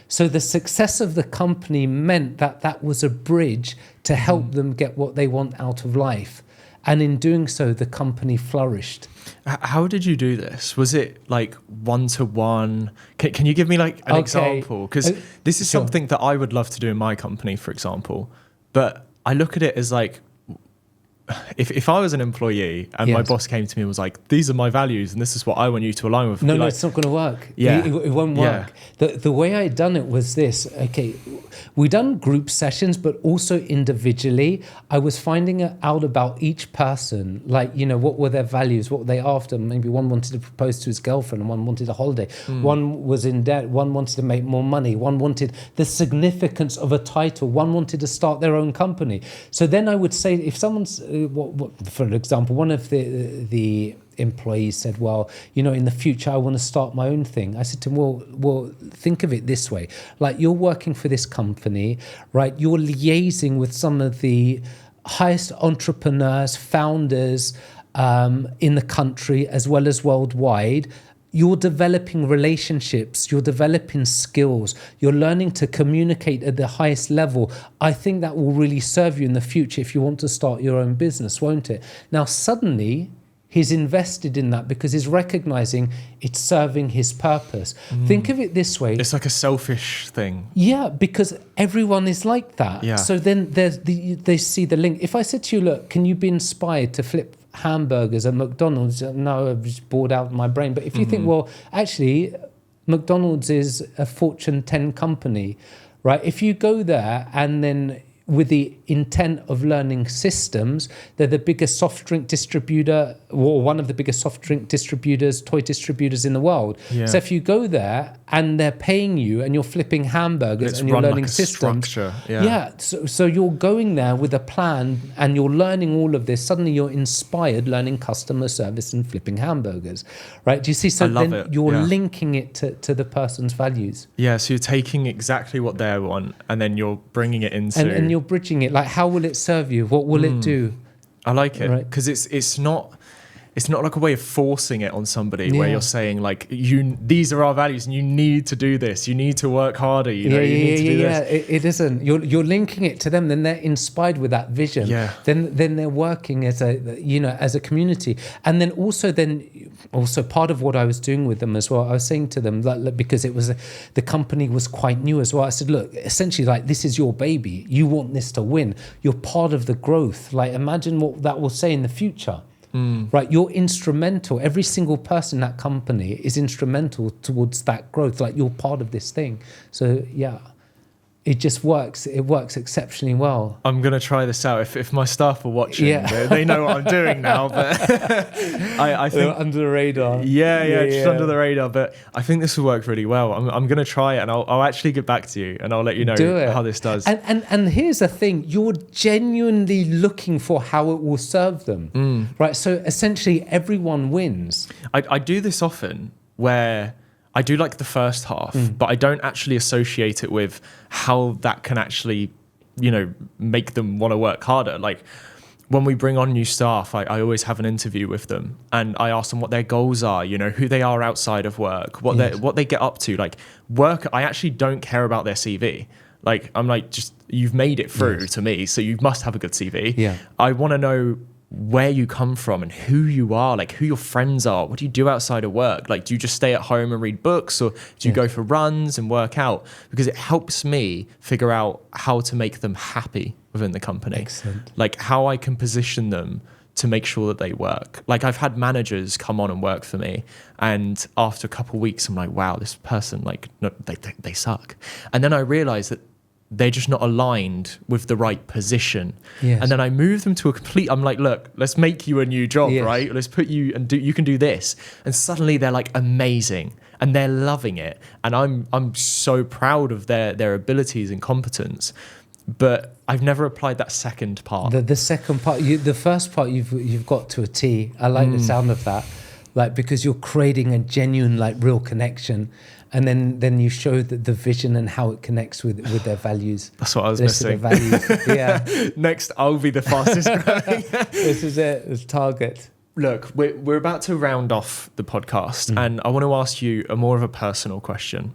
So the success of the company meant that was a bridge to help them get what they want out of life. And in doing so, the company flourished. How did you do this? Was it like one-to-one? Can you give me like an example? Because this is something that I would love to do in my company, for example. But I look at it as like, if I was an employee and my boss came to me and was like, these are my values and this is what I want you to align with. No, it's not going to work. Yeah. It won't work. The way I done it was this. Okay, we done group sessions, but also individually. I was finding out about each person, like, what were their values, what were they after. Maybe one wanted to propose to his girlfriend and one wanted a holiday. One was in debt, one wanted to make more money, one wanted the significance of a title, one wanted to start their own company. So then I would say, if someone's... for example, one of the employees said, well, in the future, I want to start my own thing. I said to him, well, think of it this way. Like, you're working for this company, right? You're liaising with some of the highest entrepreneurs, founders in the country, as well as worldwide. You're developing relationships, you're developing skills, you're learning to communicate at the highest level. I think that will really serve you in the future if you want to start your own business, won't it? Now, suddenly, he's invested in that because he's recognizing it's serving his purpose. Think of it this way. It's like a selfish thing. Yeah, because everyone is like that. Yeah. So then they see the link. If I said to you, look, can you be inspired to flip hamburgers at McDonald's? No, I've just bored out of my brain. But if you think, well, actually, McDonald's is a Fortune 10 company, right? If you go there and then with the intent of learning systems, they're the biggest soft drink distributor, or one of the biggest soft drink distributors, toy distributors in the world. Yeah. So if you go there and they're paying you and you're flipping hamburgers and you're learning like systems. So you're going there with a plan and you're learning all of this. Suddenly you're inspired learning customer service and flipping hamburgers, right? Do you see? So then you're linking it to the person's values. Yeah, so you're taking exactly what they want and then you're bringing it into... And you're bridging it. Like, how will it serve you? What will it do? I like it because it's not like a way of forcing it on somebody where you're saying like, these are our values and you need to do this, you need to work harder, you need to do this. It isn't. You're linking it to them, then they're inspired with that vision. Then they're working as a community. And then also part of what I was doing with them as well, I was saying to them, because the company was quite new as well, I said, look, essentially, like, this is your baby, you want this to win, you're part of the growth. Like, imagine what that will say in the future. Right, you're instrumental. Every single person in that company is instrumental towards that growth. Like, you're part of this thing. So it just works. It works exceptionally well. I'm going to try this out. If my staff are watching, they know what I'm doing now. But I think under the radar. Just under the radar. But I think this will work really well. I'm going to try it, and I'll actually get back to you, and I'll let you know how this does. And here's the thing: you're genuinely looking for how it will serve them, right? So essentially, everyone wins. I do this often where I do like the first half, but I don't actually associate it with how that can actually, make them want to work harder. Like, when we bring on new staff, I always have an interview with them and I ask them what their goals are, who they are outside of work, what they get up to. Like, work, I actually don't care about their CV. Like, I'm like, just, you've made it through to me, so you must have a good CV. Yeah. I want to know where you come from and who you are, like who your friends are. What do you do outside of work? Like, do you just stay at home and read books, or do you go for runs and work out? Because it helps me figure out how to make them happy within the company. Excellent. Like how I can position them to make sure that they work. Like, I've had managers come on and work for me, and after a couple of weeks I'm like, wow, this person, like, no, they suck. And then I realized that they're just not aligned with the right position. Yes. And then I move them to a complete, I'm like, look, let's make you a new job, right? Let's put you and you can do this. And suddenly they're like amazing and they're loving it. And I'm so proud of their abilities and competence. But I've never applied that second part. The second part, the first part you've got to a T. I like the sound of that, like, because you're creating a genuine, like, real connection, and then you show the vision and how it connects with their values. That's what I was missing. Their values. Yeah. Next, I'll be the fastest growing. This is it. It's target. Look, we're about to round off the podcast, and I want to ask you a more of a personal question.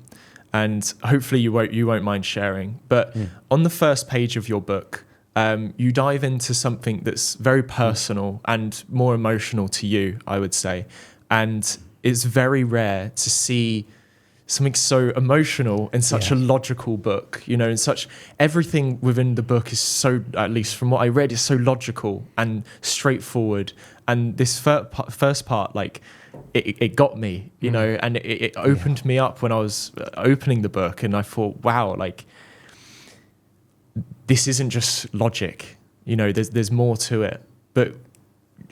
And hopefully you won't mind sharing. But on the first page of your book, you dive into something that's very personal and more emotional to you, I would say. And it's very rare to see something so emotional in such a logical book, you know, and such, everything within the book is so, at least from what I read, is so logical and straightforward. And this first part, like, it got me, you know, and it opened me up when I was opening the book, and I thought, wow, like, this isn't just logic, you know, there's more to it. But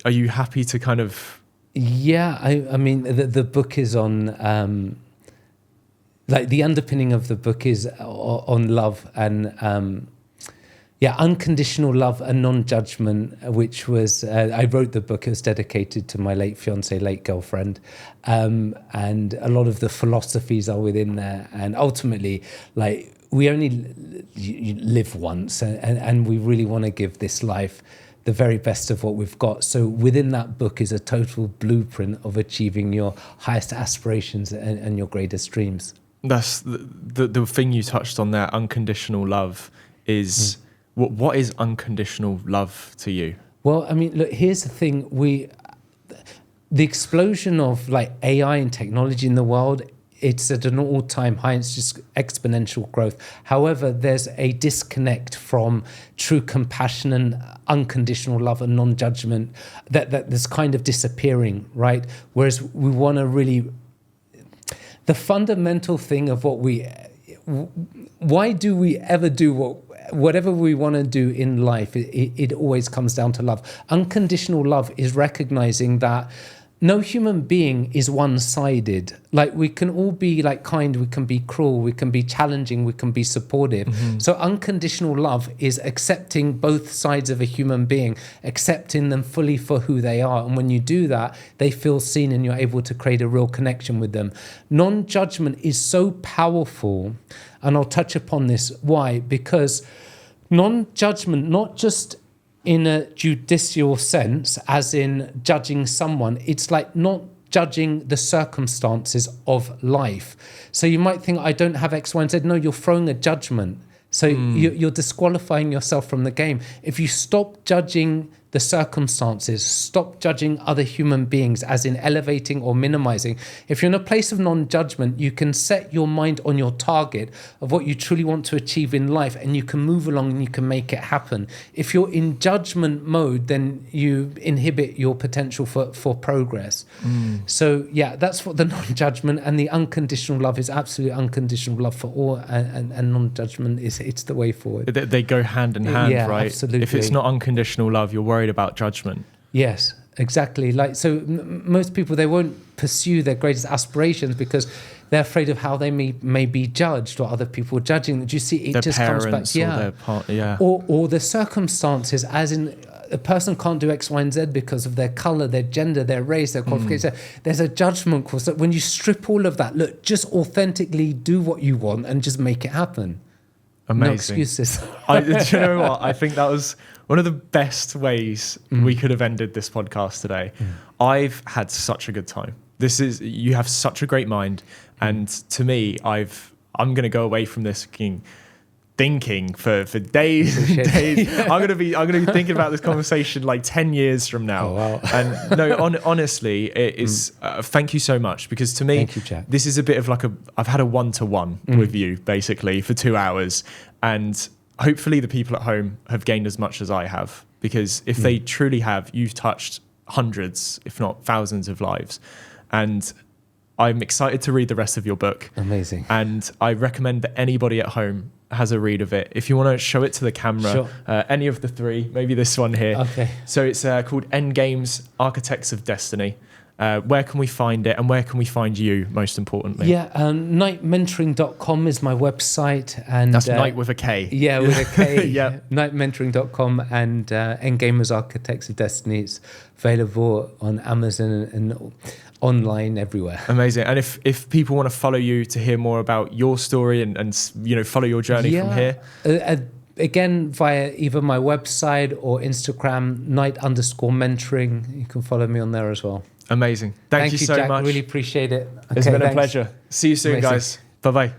are you happy to kind of... Yeah, I mean, the book is on, like, the underpinning of the book is on love and, unconditional love and non-judgment, which was, I wrote the book, it was dedicated to my late fiancée, late girlfriend. And a lot of the philosophies are within there. And ultimately, like, we only live once, and we really want to give this life the very best of what we've got. So within that book is a total blueprint of achieving your highest aspirations and your greatest dreams. That's the thing you touched on there, unconditional love is... What is unconditional love to you? Well, I mean, look, here's the thing. The explosion of, like, AI and technology in the world, it's at an all-time high. It's just exponential growth. However, there's a disconnect from true compassion and unconditional love and non-judgment that's kind of disappearing, right? Whereas we want to really... The fundamental thing of why do we ever do whatever we want to do in life? It always comes down to love. Unconditional love is recognizing that no human being is one-sided. Like, we can all be, like, kind, we can be cruel, we can be challenging, we can be supportive. So unconditional love is accepting both sides of a human being, accepting them fully for who they are. And when you do that, they feel seen and you're able to create a real connection with them. Non-judgment is so powerful, and I'll touch upon this. Why? Because non-judgment, not just in a judicial sense, as in judging someone, it's like not judging the circumstances of life. So you might think, I don't have X, Y, and Z. No, you're throwing a judgment. So you're disqualifying yourself from the game. If you stop judging the circumstances, stop judging other human beings, as in elevating or minimizing. If you're in a place of non-judgment, you can set your mind on your target of what you truly want to achieve in life, and you can move along and you can make it happen. If you're in judgment mode, then you inhibit your potential for progress. So yeah, that's what the non-judgment and the unconditional love is. Absolute unconditional love for all, and non-judgment it's the way forward. They go hand in hand, right? Absolutely. If it's not unconditional love, you're worried about judgment. Yes, exactly. Like, so most people, they won't pursue their greatest aspirations because they're afraid of how they may be judged, or other people judging. Do you see? It their just parents, comes back, or the circumstances, as in a person can't do X, Y, and Z because of their color, their gender, their race, their qualifications. There's a judgment course that when you strip all of that, look, just authentically do what you want and just make it happen. Amazing. No excuses. Do you know what? I think that was one of the best ways we could have ended this podcast today. I've had such a good time. You have such a great mind. And to me, I'm going to go away from this thinking, thinking for days and days. I'm gonna be thinking about this conversation like 10 years from now. Oh, wow. And no, honestly, it is. Thank you so much, because to me, Thank you, Jack. this is a bit of like I've had a one-to-one with you basically for 2 hours, and hopefully the people at home have gained as much as I have, because if they truly have, you've touched hundreds, if not thousands of lives. And I'm excited to read the rest of your book. Amazing. And I recommend that anybody at home has a read of it. If you want to show it to the camera, Sure. Any of the three, maybe this one here. Okay. So it's called Endgame's Architects of Destiny. Where can we find it, and where can we find you, most importantly? Yeah, knightmentoring.com is my website. And That's Knight with a K. Yeah, with a K. Yeah. Knightmentoring.com, and Endgame's Architects of Destiny. It's available on Amazon and online everywhere. Amazing. And if people want to follow you to hear more about your story and follow your journey from here, again, via either my website or Instagram, Knight_mentoring. You can follow me on there as well. amazing. Thank you so Jack. much. Really appreciate it. It's been a thanks. pleasure. See you soon, Amazing. guys. Bye-bye.